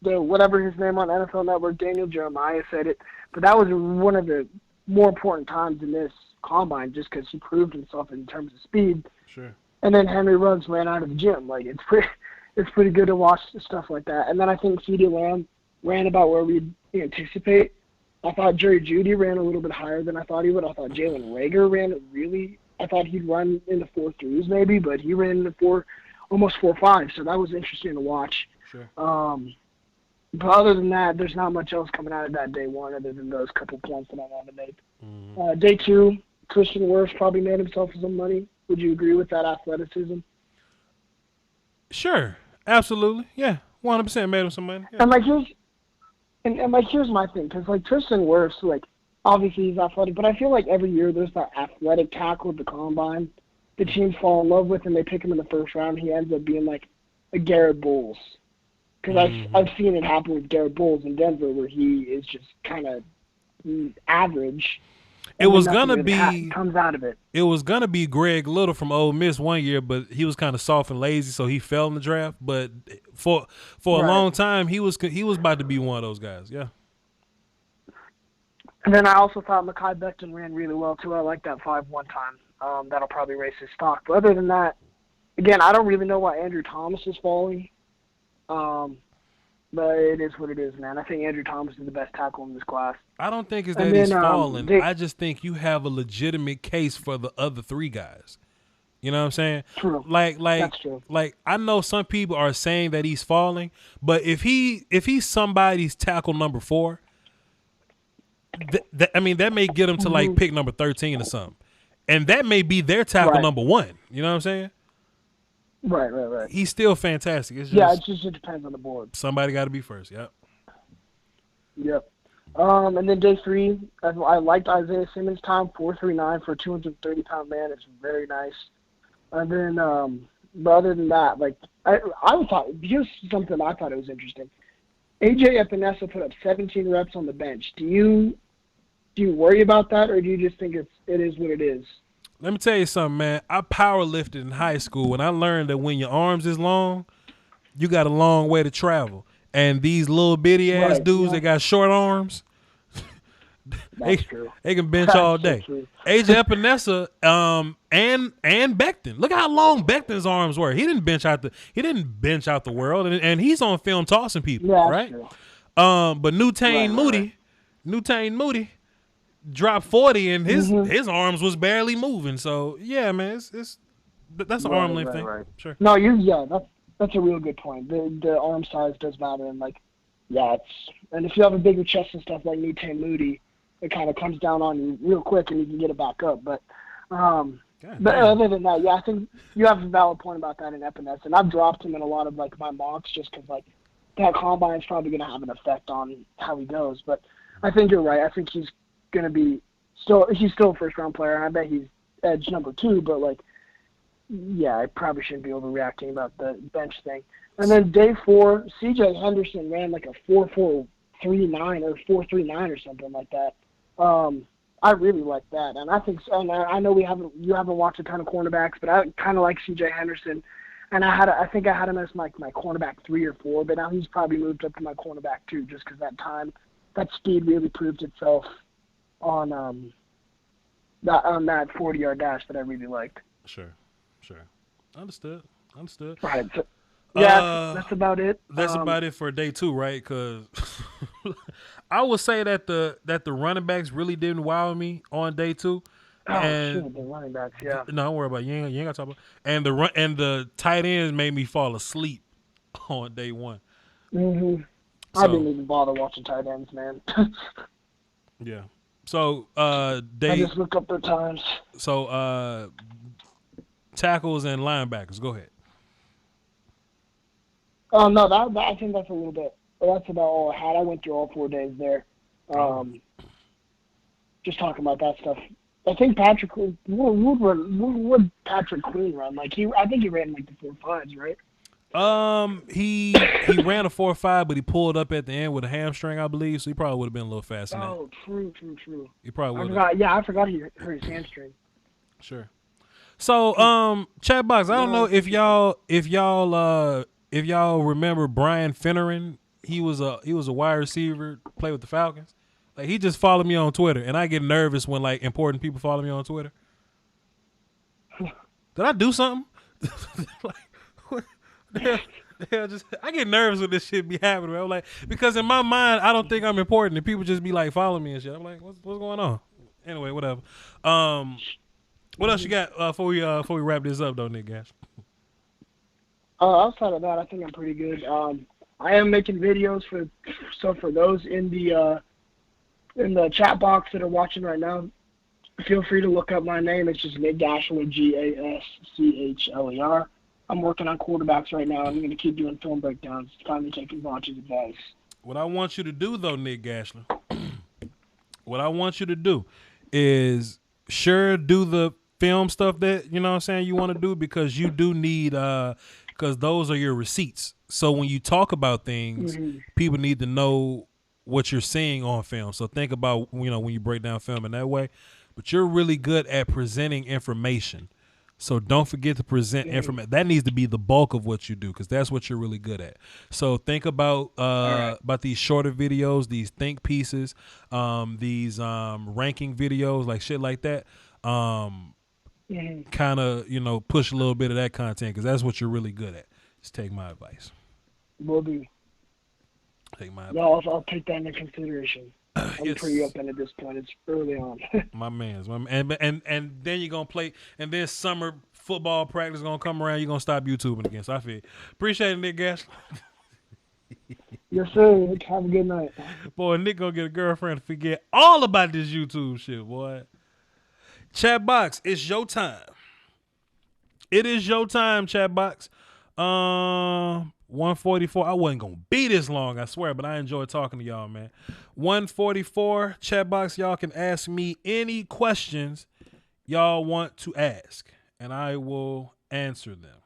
the whatever his name on NFL Network, Daniel Jeremiah said it, but that was one of the more important times in this combine just because he proved himself in terms of speed. Sure. And then Henry Ruggs ran out of the gym. Like it's pretty good to watch stuff like that. And then I think CeeDee Lamb ran about where we'd anticipate. I thought Jerry Jeudy ran a little bit higher than I thought he would. I thought Jalen Reagor ran really. I thought he'd run in the 4.3s maybe, but he ran in the almost 4.5. So that was interesting to watch. Sure. But other than that, there's not much else coming out of that day one other than those couple points that I wanted to make. Mm-hmm. Day two, Christian Wirfs probably made himself some money. Would you agree with that athleticism? Sure, absolutely, yeah, 100% made him some money. Yeah. And here's my thing, because like Tristan Wirfs, like obviously he's athletic, but I feel like every year there's that athletic tackle at the combine the teams fall in love with, and they pick him in the first round. He ends up being like a Garrett Bowles, because I've seen it happen with Garrett Bowles in Denver, where he is just kind of average. It was gonna be comes out of it. It was gonna be Greg Little from Ole Miss one year, but he was kind of soft and lazy, so he fell in the draft. But for a long time, he was about to be one of those guys. Yeah. And then I also thought Mekhi Becton ran really well too. I like that 5.1 time. That'll probably raise his stock. But other than that, again, I don't really know why Andrew Thomas is falling. But it is what it is, man. I think Andrew Thomas is the best tackle in this class. I don't think it's that he's falling. I just think you have a legitimate case for the other three guys. You know what I'm saying? True. That's true. Like I know some people are saying that he's falling, but if he's somebody's tackle number 4, that may get him to like pick number 13 or something, and that may be their tackle number 1. You know what I'm saying? Right. He's still fantastic. It's just, it depends on the board. Somebody got to be first. Yep. And then day 3, I liked Isaiah Simmons' time, 4.39 for a 230-pound man. It's very nice. And then, but other than that, like I thought, here's something I thought it was interesting. AJ Epinesa put up 17 reps on the bench. Do you worry about that, or do you just think it is what it is? Let me tell you something, man. I power lifted in high school, and I learned that when your arms is long, you got a long way to travel. And these little bitty ass dudes that got short arms, they can bench all day. AJ Epinesa and Becton. Look how long Becton's arms were. He didn't bench out the world, and he's on film tossing people, right? True. But Newtain Moody dropped 40, and his arms was barely moving. So yeah, man, that's an arm length thing. Right. Sure. No, that's a real good point. The arm size does matter, and and if you have a bigger chest and stuff like Newtain Moody, it kind of comes down on you real quick, and you can get it back up. But other than that, I think you have a valid point about that in Epinesa, and I've dropped him in a lot of like my mocks just because that combine is probably going to have an effect on how he goes. But I think you're right. I think he's going to be he's still a first-round player, and I bet he's edge number 2, but I probably shouldn't be overreacting about the bench thing. And then day 4, C.J. Henderson ran like a 4.439 or 4.39 or something like that. I really like that, and I think. And I know you haven't watched a ton of cornerbacks, but I kind of like C.J. Henderson, and I think I had him as my cornerback 3 or 4, but now he's probably moved up to my cornerback 2, just because that speed really proved itself on that 40-yard dash that I really liked. Sure. Understood. Right. So, yeah, that's about it. That's about it for day 2, right? Because I would say that the running backs really didn't wow me on day 2. Oh, shoot, the running backs, yeah. No, don't worry about it. You ain't got to talk about it. And the tight ends made me fall asleep on day 1. Mm-hmm. So, I didn't even bother watching tight ends, man. Yeah. So I just look up their times. So tackles and linebackers. Go ahead. Oh no, I think that's a little bit. That's about all I had. I went through all 4 days there. Just talking about that stuff. I think Patrick would Patrick Queen run? Like I think he ran like the 4.5s, right? He ran a 4.5, but he pulled up at the end with a hamstring, I believe. So he probably would have been a little faster. Oh, true. He probably would have. Yeah, I forgot he hurt his hamstring. Sure. So, chat box. I don't know if y'all remember Brian Finneran. He was a wide receiver, played with the Falcons. Like, he just followed me on Twitter, and I get nervous when like important people follow me on Twitter. Did I do something? Like, what the hell? I get nervous when this shit be happening. I'm like, because in my mind, I don't think I'm important, and people just be like following me and shit. I'm like, what's going on? Anyway, whatever. What else you got before we wrap this up, though, Nick Gash? Outside of that, I think I'm pretty good. I am making videos for those in the chat box that are watching right now. Feel free to look up my name. It's just Nick Gashler, Gaschler. I'm working on quarterbacks right now. I'm going to keep doing film breakdowns. Finally taking Voch's advice. What I want you to do, though, Nick Gashler, what I want you to do is do the film stuff that, you know what I'm saying, you want to do, because you do need because those are your receipts. So when you talk about things, people need to know what you're seeing on film. So think about, when you break down film in that way. But you're really good at presenting information. So don't forget to present information. That needs to be the bulk of what you do, because that's what you're really good at. So think about these shorter videos, these think pieces, these ranking videos, like shit like that. Kind of, push a little bit of that content, because that's what you're really good at. Just take my advice. Will do. Take my advice. No, I'll take that into consideration. I'm pretty up at this point. It's early on. my man's. And then you're going to play, and then summer football practice is going to come around. You're going to stop YouTubing again. So I feel appreciate it, Nick Gash. Yes, sir. Have a good night. Boy, Nick going to get a girlfriend to forget all about this YouTube shit, boy. Chat box, it's your time. It is your time, chat box. 144. I wasn't gonna be this long, I swear, but I enjoy talking to y'all, man. 144, chat box. Y'all can ask me any questions y'all want to ask, and I will answer them.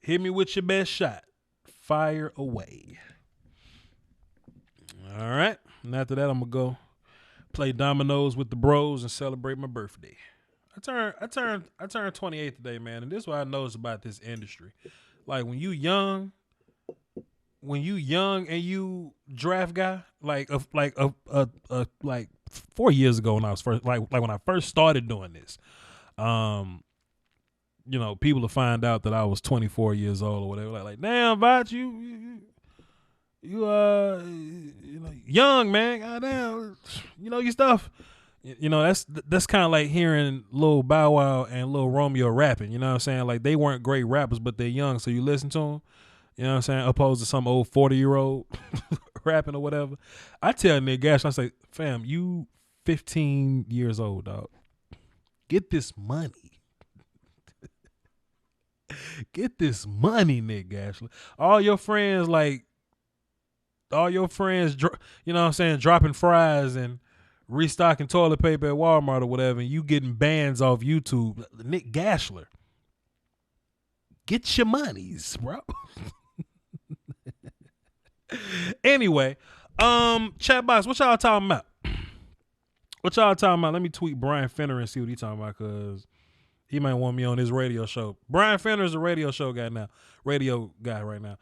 Hit me with your best shot. Fire away. All right. And after that, I'm gonna go play dominoes with the bros and celebrate my birthday. I turned 28 today, man, and this is what I noticed about this industry. Like, when you young and you draft guy, like 4 years ago when I was first, like when I first started doing this, people will find out that I was 24 years old or whatever. Like damn, Voch, you young, man. Goddamn, your stuff. That's kind of like hearing Lil Bow Wow and Lil Romeo rapping. You know what I'm saying? Like, they weren't great rappers, but they're young, so you listen to them. You know what I'm saying? Opposed to some old 40-year-old rapping or whatever. I tell Nick Gash, I say, fam, you 15 years old, dog. Get this money. Get this money, Nick Gashler. All your friends, you know what I'm saying, dropping fries and restocking toilet paper at Walmart or whatever, and you getting bans off YouTube. Nick Gashler, get your monies, bro. Anyway, chat box, what y'all talking about? What y'all talking about? Let me tweet Brian Fenner and see what he talking about, because he might want me on his radio show. Brian Fenner is a radio guy right now.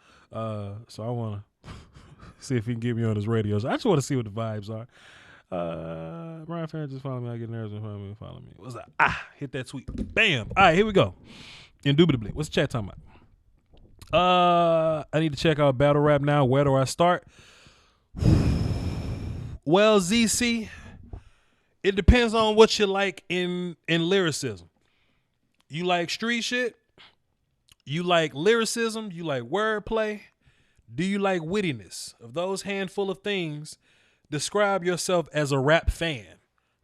So I want to see if he can get me on his radio show. I just want to see what the vibes are. Brian Fenner just follow me. I get nervous and follow me. What's that? Hit that tweet. Bam. All right, here we go. Indubitably. What's the chat talking about? I need to check out Battle Rap now. Where do I start? Well, ZC, it depends on what you like in lyricism. You like street shit? You like lyricism? You like wordplay? Do you like wittiness? Of those handful of things, describe yourself as a rap fan.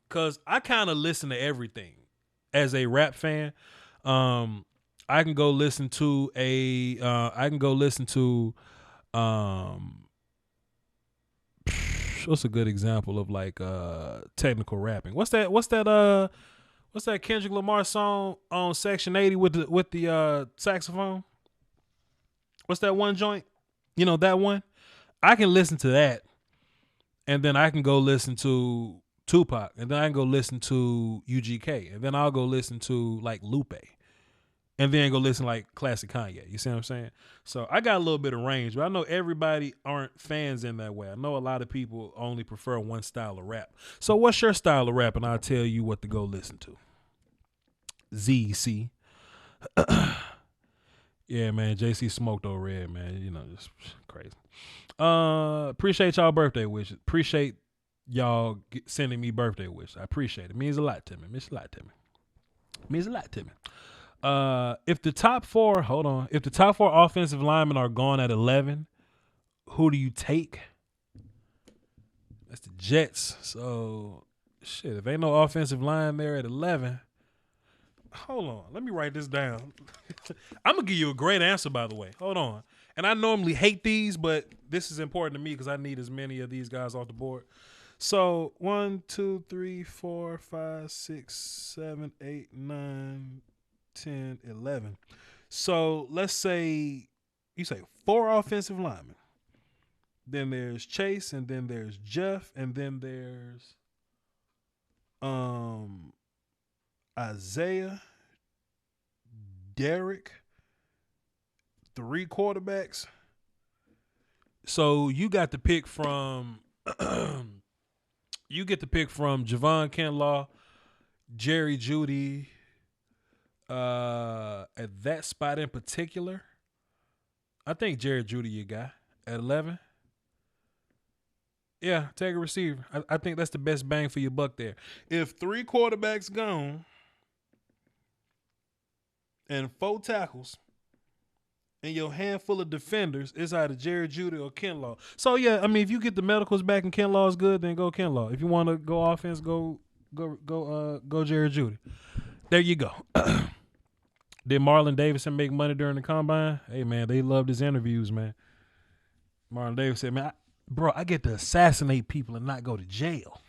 Because I kind of listen to everything as a rap fan. I can go listen to what's a good example of like technical rapping? What's that Kendrick Lamar song on Section 80 with the saxophone? What's that one joint? You know that one? I can listen to that, and then I can go listen to Tupac, and then I can go listen to UGK, and then I'll go listen to like Lupe, and then go listen like classic Kanye. You see what I'm saying? So I got a little bit of range, but I know everybody aren't fans in that way. I know a lot of people only prefer one style of rap. So what's your style of rap? And I'll tell you what to go listen to. ZC. Yeah, man. JC smoked on red, man. You know, just crazy. Appreciate y'all birthday wishes. Appreciate y'all sending me birthday wishes. I appreciate it. It means a lot to me. It means a lot to me. If the top four offensive linemen are gone at 11, who do you take? That's the Jets. So, shit, if ain't no offensive line there at 11, hold on. Let me write this down. I'm going to give you a great answer, by the way. Hold on. And I normally hate these, but this is important to me because I need as many of these guys off the board. So, 1, 2, 3, 4, 5, 6, 7, 8, 9, 10, 11. So let's say you say 4 offensive linemen. Then there's Chase, and then there's Jeff, and then there's Isaiah, Derek, 3 quarterbacks. So you got to pick from Javon Kinlaw, Jerry Jeudy. At that spot in particular, I think Jerry Jeudy your guy at 11. Yeah, take a receiver. I think that's the best bang for your buck there. If 3 quarterbacks gone and 4 tackles and your handful of defenders, it's either Jerry Jeudy or Kinlaw. So yeah, I mean, if you get the medicals back and Kinlaw is good, then go Kinlaw. If you want to go offense, go Jerry Jeudy. There you go. Did Marlon Davidson make money during the combine? Hey, man, they loved his interviews, man. Marlon Davis said, man, I get to assassinate people and not go to jail.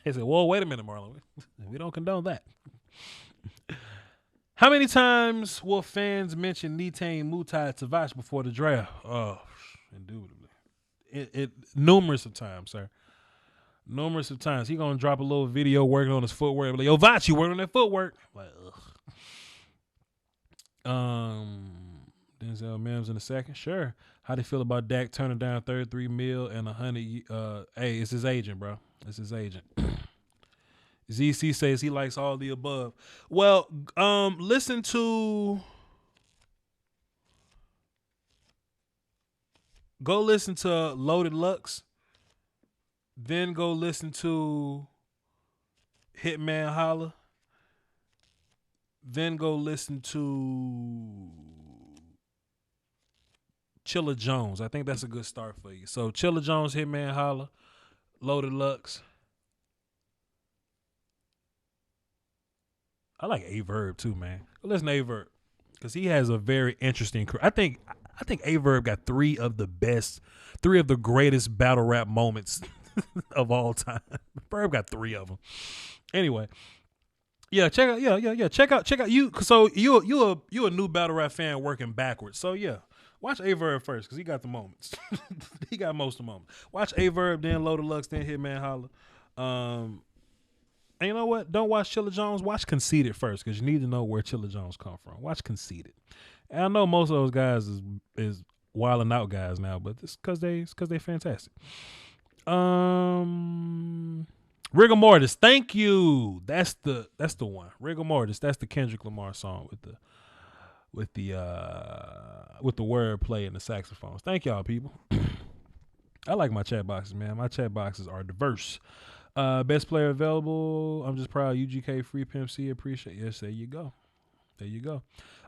They said, well, wait a minute, Marlon. We don't condone that. How many times will fans mention Nitain Mutai to Voch before the draft? Oh, indubitably. Numerous of times, sir. Numerous of times. He going to drop a little video working on his footwork. Like, yo, Voch, you working on that footwork? Like, ugh. Denzel Mims in the second. Sure. How do you feel about Dak turning down $33 million and $100? Hey, it's his agent, bro. It's his agent. ZC says he likes all the above. Well, listen to. Go listen to Loaded Lux. Then go listen to Hitman Holla. Then go listen to Chilla Jones. I think that's a good start for you. So Chilla Jones, Hitman Holla, Loaded Lux. I like A-Verb too, man. Go listen to A-Verb because he has a very interesting career. I think A-Verb got 3 of the greatest battle rap moments of all time. Verb got 3 of them. Anyway. Yeah, check out. Yeah. Check out you. So you a new battle rap fan working backwards. So yeah, watch A-Verb first because he got the moments. He got most of the moments. Watch A-Verb, then Loaded Lux, then Hitman Holla. And you know what? Don't watch Chilla Jones. Watch Conceited first, because you need to know where Chilla Jones come from. Watch Conceited. And I know most of those guys is wilding out guys now, but it's because they fantastic. Rigor Mortis, thank you. That's the one. Rigor Mortis. That's the Kendrick Lamar song with the wordplay and the saxophones. Thank y'all, people. I like my chat boxes, man. My chat boxes are diverse. Best player available. I'm just proud. UGK Free Pimp C. Appreciate. Yes, there you go. There you go.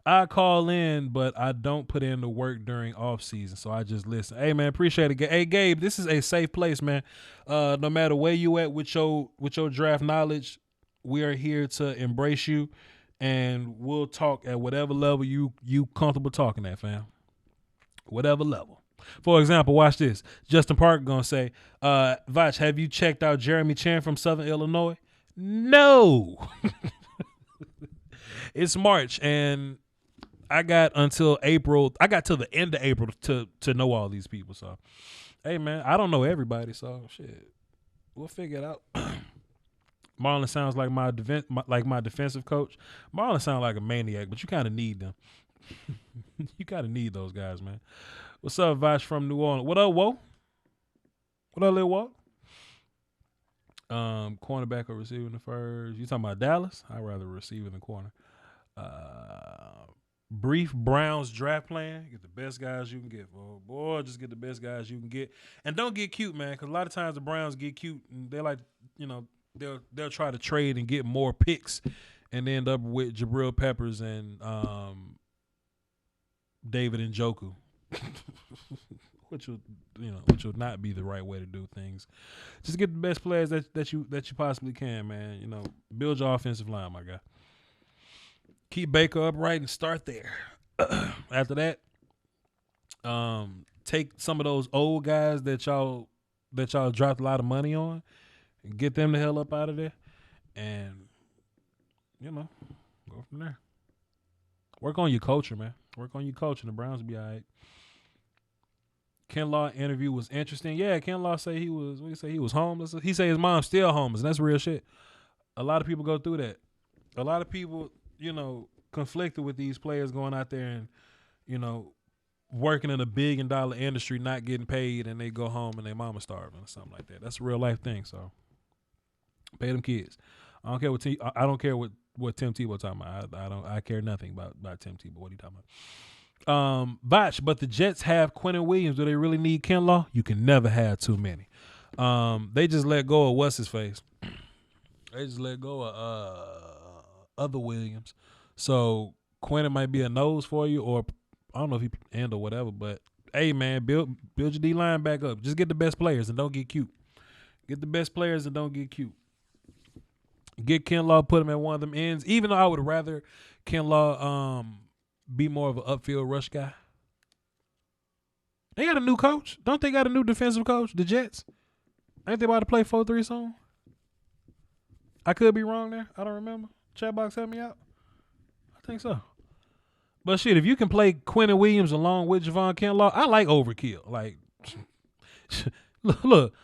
I call in, but I don't put in the work during off season, so I just listen. Hey man, appreciate it. Hey Gabe, this is a safe place, man. No matter where you at with your draft knowledge, we are here to embrace you, and we'll talk at whatever level you comfortable talking at, fam. Whatever level. For example, watch this. Justin Parker gonna say, Voch, have you checked out Jeremy Chan from Southern Illinois? No. It's March, and I got until April. I got till the end of April to know all these people. So, hey, man, I don't know everybody. So, shit, we'll figure it out. Marlon sounds like my defensive coach. Marlon sounds like a maniac, but you kind of need them. You kind of need those guys, man. What's up, Voch from New Orleans? What up, Whoa? What up, Lil Walt? Cornerback or receiving the first. You talking about Dallas? I'd rather receive in the corner. Brief Browns draft plan. Get the best guys you can get, boy. Just get the best guys you can get, and don't get cute, man. Because a lot of times the Browns get cute, and they're like, they'll try to trade and get more picks, and end up with Jabril Peppers and David Njoku, which will not be the right way to do things. Just get the best players that you possibly can, man. Build your offensive line, my guy. Keep Baker upright and start there. After that, take some of those old guys that y'all dropped a lot of money on and get them the hell up out of there, and go from there. Work on your culture, man. Work on your culture. The Browns will be all right. Ken Law interview was interesting. Yeah, Ken Law say he was homeless. He say his mom's still homeless, and that's real shit. A lot of people go through that. A lot of people, conflicted with these players going out there and, working in $1 billion industry, not getting paid, and they go home and their mama's starving or something like that. That's a real life thing. So pay them kids. I don't care what Tim Tebow talking about. I care nothing about Tim Tebow. What are you talking about? Voch, but the Jets have Quentin Williams. Do they really need Ken Law? You can never have too many. They just let go of what's his face. They just let go of other Williams. So Quentin might be a nose for you, or I don't know if he and or whatever. But hey, man, build your D line back up. Just get the best players and don't get cute. Get the best players and don't get cute. Get Ken Law, put him at one of them ends. Even though I would rather Ken Law be more of an upfield rush guy. They got a new coach. Don't they got a new defensive coach? The Jets. Ain't they about to play 4-3 soon? I could be wrong there. I don't remember. Chatbox, help me out. I think so. But shit, if you can play Quentin Williams along with Javon Kinlaw, I like overkill. Like, look.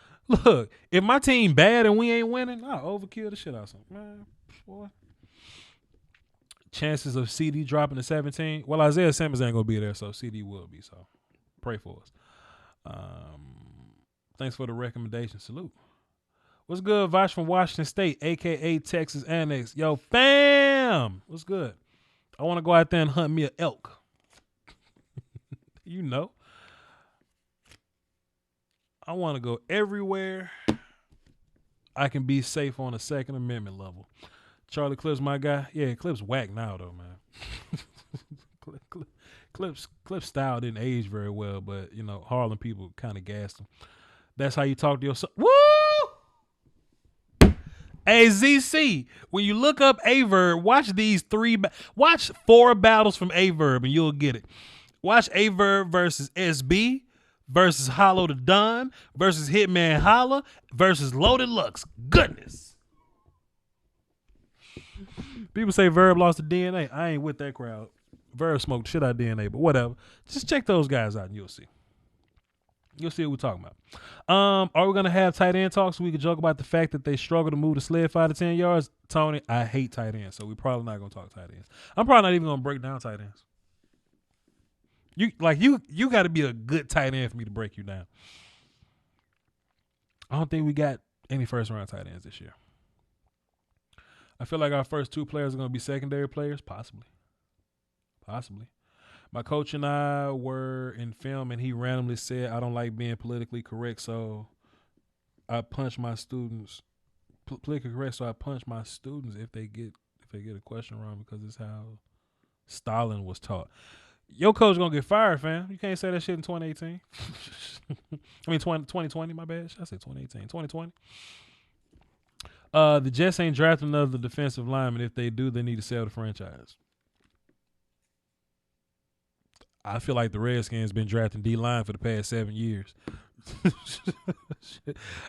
If my team bad and we ain't winning, I'll overkill the shit out of something. Man, boy. Chances of CD dropping to 17. Well, Isaiah Simmons ain't gonna be there, so CD will be. So pray for us. Thanks for the recommendation. Salute. What's good, Voch from Washington State, a.k.a. Texas Annex. Yo, fam, what's good? I want to go out there and hunt me an elk. I want to go everywhere I can be safe on a Second Amendment level. Charlie Clips, my guy. Yeah, Clips whack now, though, man. Clips style didn't age very well, but, Harlem people kind of gassed him. That's how you talk to yourself. Woo! Hey, ZC, when you look up Averb, watch 4 battles from Averb and you'll get it. Watch Averb versus SB versus Hollow the Don versus Hitman Holla versus Loaded Lux. Goodness. People say Verb lost the DNA. I ain't with that crowd. Verb smoked shit out of DNA, but whatever. Just check those guys out and you'll see. You'll see what we're talking about. Are we going to have tight end talks so we can joke about the fact that they struggle to move the sled 5 to 10 yards? Tony, I hate tight ends, so we're probably not going to talk tight ends. I'm probably not even going to break down tight ends. You got to be a good tight end for me to break you down. I don't think we got any first-round tight ends this year. I feel like our first 2 players are going to be secondary players, possibly. My coach and I were in film, and he randomly said, "I don't like being politically correct, so I punch my students." Politically correct, so I punch my students if they get a question wrong because it's how Stalin was taught. Your coach gonna get fired, fam. You can't say that shit in 2018. I mean 2020. My bad. Should I say 2018? 2020. The Jets ain't drafting another defensive lineman. If they do, they need to sell the franchise. I feel like the Redskins been drafting D-line for the past 7 years.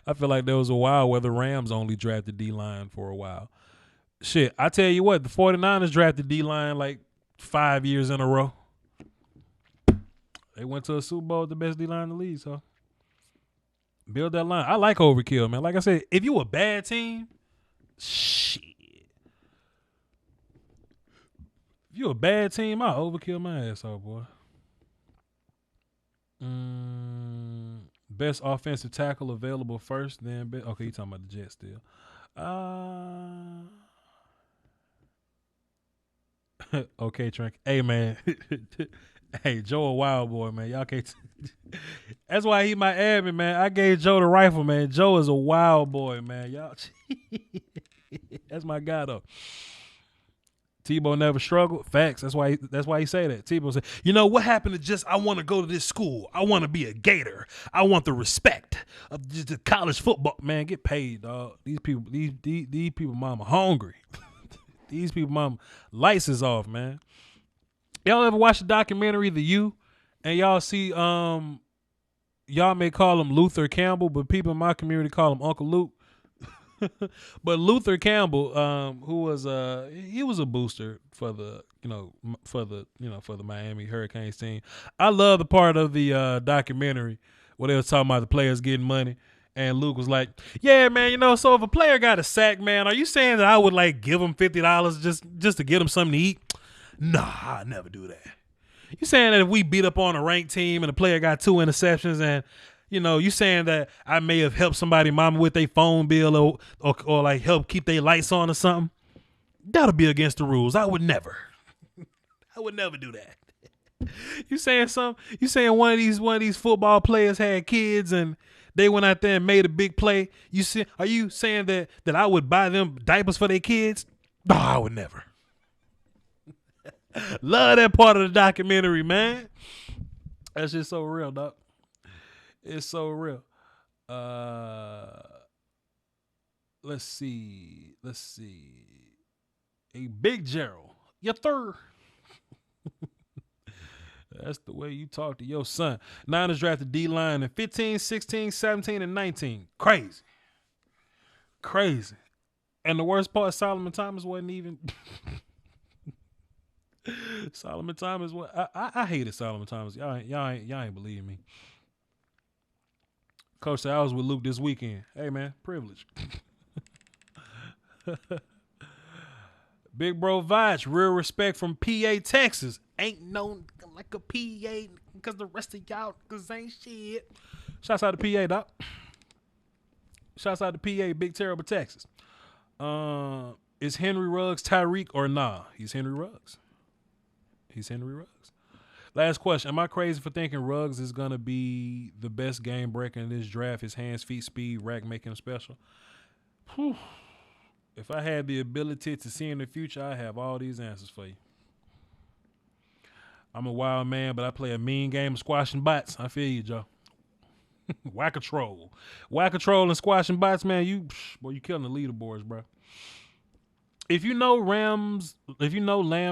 I feel like there was a while where the Rams only drafted D-line for a while. Shit, I tell you what, the 49ers drafted D-line like 5 years in a row. They went to a Super Bowl with the best D-line in the league, so build that line. I like overkill, man. Like I said, if you a bad team, shit. If you a bad team, I'll overkill my ass off, boy. Best offensive tackle available first, then okay, you talking about the Jets still. Okay, Trent. Hey, man. Hey, Joe a wild boy, man. Y'all can't. That's why he my admin, man. I gave Joe the rifle, man. Joe is a wild boy, man. Y'all. That's my guy, though. Tebow never struggled. Facts. That's why he say that. Tebow said, "You know what happened to just? I want to go to this school. I want to be a Gator. I want the respect of just the college football. Man, get paid, dog. These people, mama hungry. These people, mama lights is off, man. Y'all ever watch the documentary The U? And y'all see, y'all may call him Luther Campbell, but people in my community call him Uncle Luke. But Luther Campbell, who was he was a booster for the Miami Hurricanes team. I love the part of the documentary where they was talking about the players getting money, and Luke was like, "Yeah, man, so if a player got a sack, man, are you saying that I would like give him $50 just to get him something to eat? Nah, I never do that. You saying that if we beat up on a ranked team and the player got 2 interceptions and you saying that I may have helped somebody mama with their phone bill or like help keep their lights on or something? That'll be against the rules. I would never do that." You saying one of these football players had kids and they went out there and made a big play? Are you saying that I would buy them diapers for their kids? No, I would never. Love that part of the documentary, man. That's just so real, dog. It's so real. Let's see. A Big Gerald. Your third. That's the way you talk to your son. Niners drafted D-line in 15, 16, 17, and 19. Crazy. And the worst part, Solomon Thomas wasn't even... Solomon Thomas, I hated Solomon Thomas. Y'all ain't believe me. Coach said I was with Luke this weekend. Hey man, privilege. Big bro Voch, real respect from PA, Texas. Ain't no like a PA because the rest of y'all cause ain't shit. Shouts out to PA, doc. Shouts out to PA, Big Terrible Texas. Is Henry Ruggs Tyreek or nah? He's Henry Ruggs. Last question. Am I crazy for thinking Ruggs is going to be the best game breaker in this draft? His hands, feet, speed, rack make him special. Whew. If I had the ability to see in the future, I have all these answers for you. I'm a wild man, but I play a mean game of squashing bots. I feel you, Joe. Whack-a-troll and squashing bots, man, you killing the leaderboards, bro. If you know Lamb,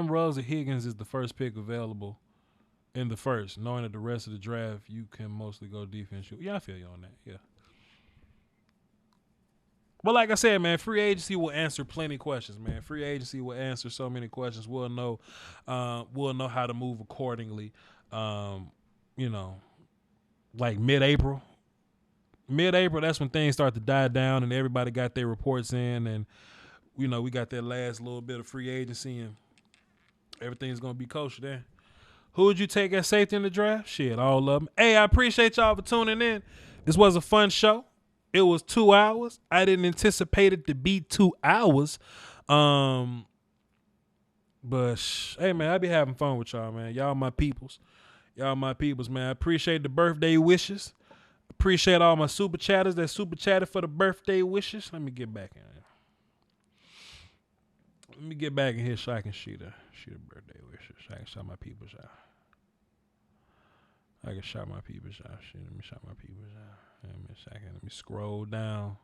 Ruggs, or Higgins is the first pick available in the first, knowing that the rest of the draft you can mostly go defense. Yeah, I feel you on that. Yeah. But like I said, man, free agency will answer plenty of questions, man. Free agency will answer so many questions. We'll know how to move accordingly. like mid-April. Mid-April, that's when things start to die down and everybody got their reports in, and we got that last little bit of free agency and everything's gonna be kosher then. Who would you take as safety in the draft? Shit, all of them. Hey, I appreciate y'all for tuning in. This was a fun show. It was 2 hours. I didn't anticipate it to be 2 hours. But hey, man, I be having fun with y'all, man. Y'all my peoples. Y'all my peoples, man. I appreciate the birthday wishes. Appreciate all my super chatters that super chatted for the birthday wishes. Let me get back in here. Let me get back in here so I can shoot a birthday wishes. I can shout my peoples out. I can shout my peoples out. Shit, let me shout my peoples out. Give me a second. Let me scroll down.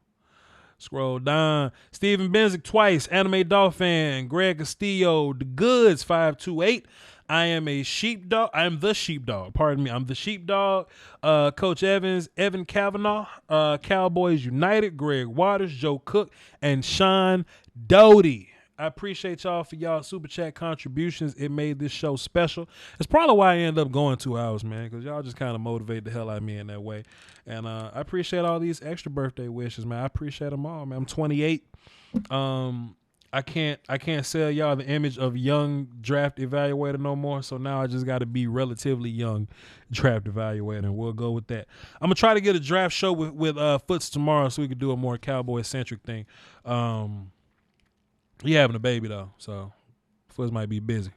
Steven Benzick twice. Anime Dolphin. Greg Castillo. The Goods 528. I am a sheepdog. I am the sheepdog. Pardon me. I'm the sheepdog. Coach Evans. Evan Kavanaugh. Cowboys United. Greg Waters. Joe Cook. And Sean Doty. I appreciate y'all for y'all super chat contributions. It made this show special. It's probably why I ended up going 2 hours, man, because y'all just kind of motivate the hell out of me in that way. And I appreciate all these extra birthday wishes, man. I appreciate them all, man. I'm 28. I can't sell y'all the image of young draft evaluator no more. So now I just got to be relatively young draft evaluator, and we'll go with that. I'm gonna try to get a draft show with Foots tomorrow so we can do a more Cowboy centric thing. He having a baby though, so Foots might be busy.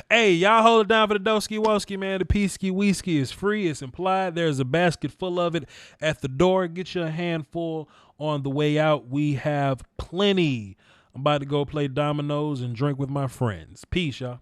Hey, y'all hold it down for the Doski Woski, man. The Peasky Whiskey is free. It's implied. There's a basket full of it at the door. Get you a handful on the way out. We have plenty. I'm about to go play dominoes and drink with my friends. Peace, y'all.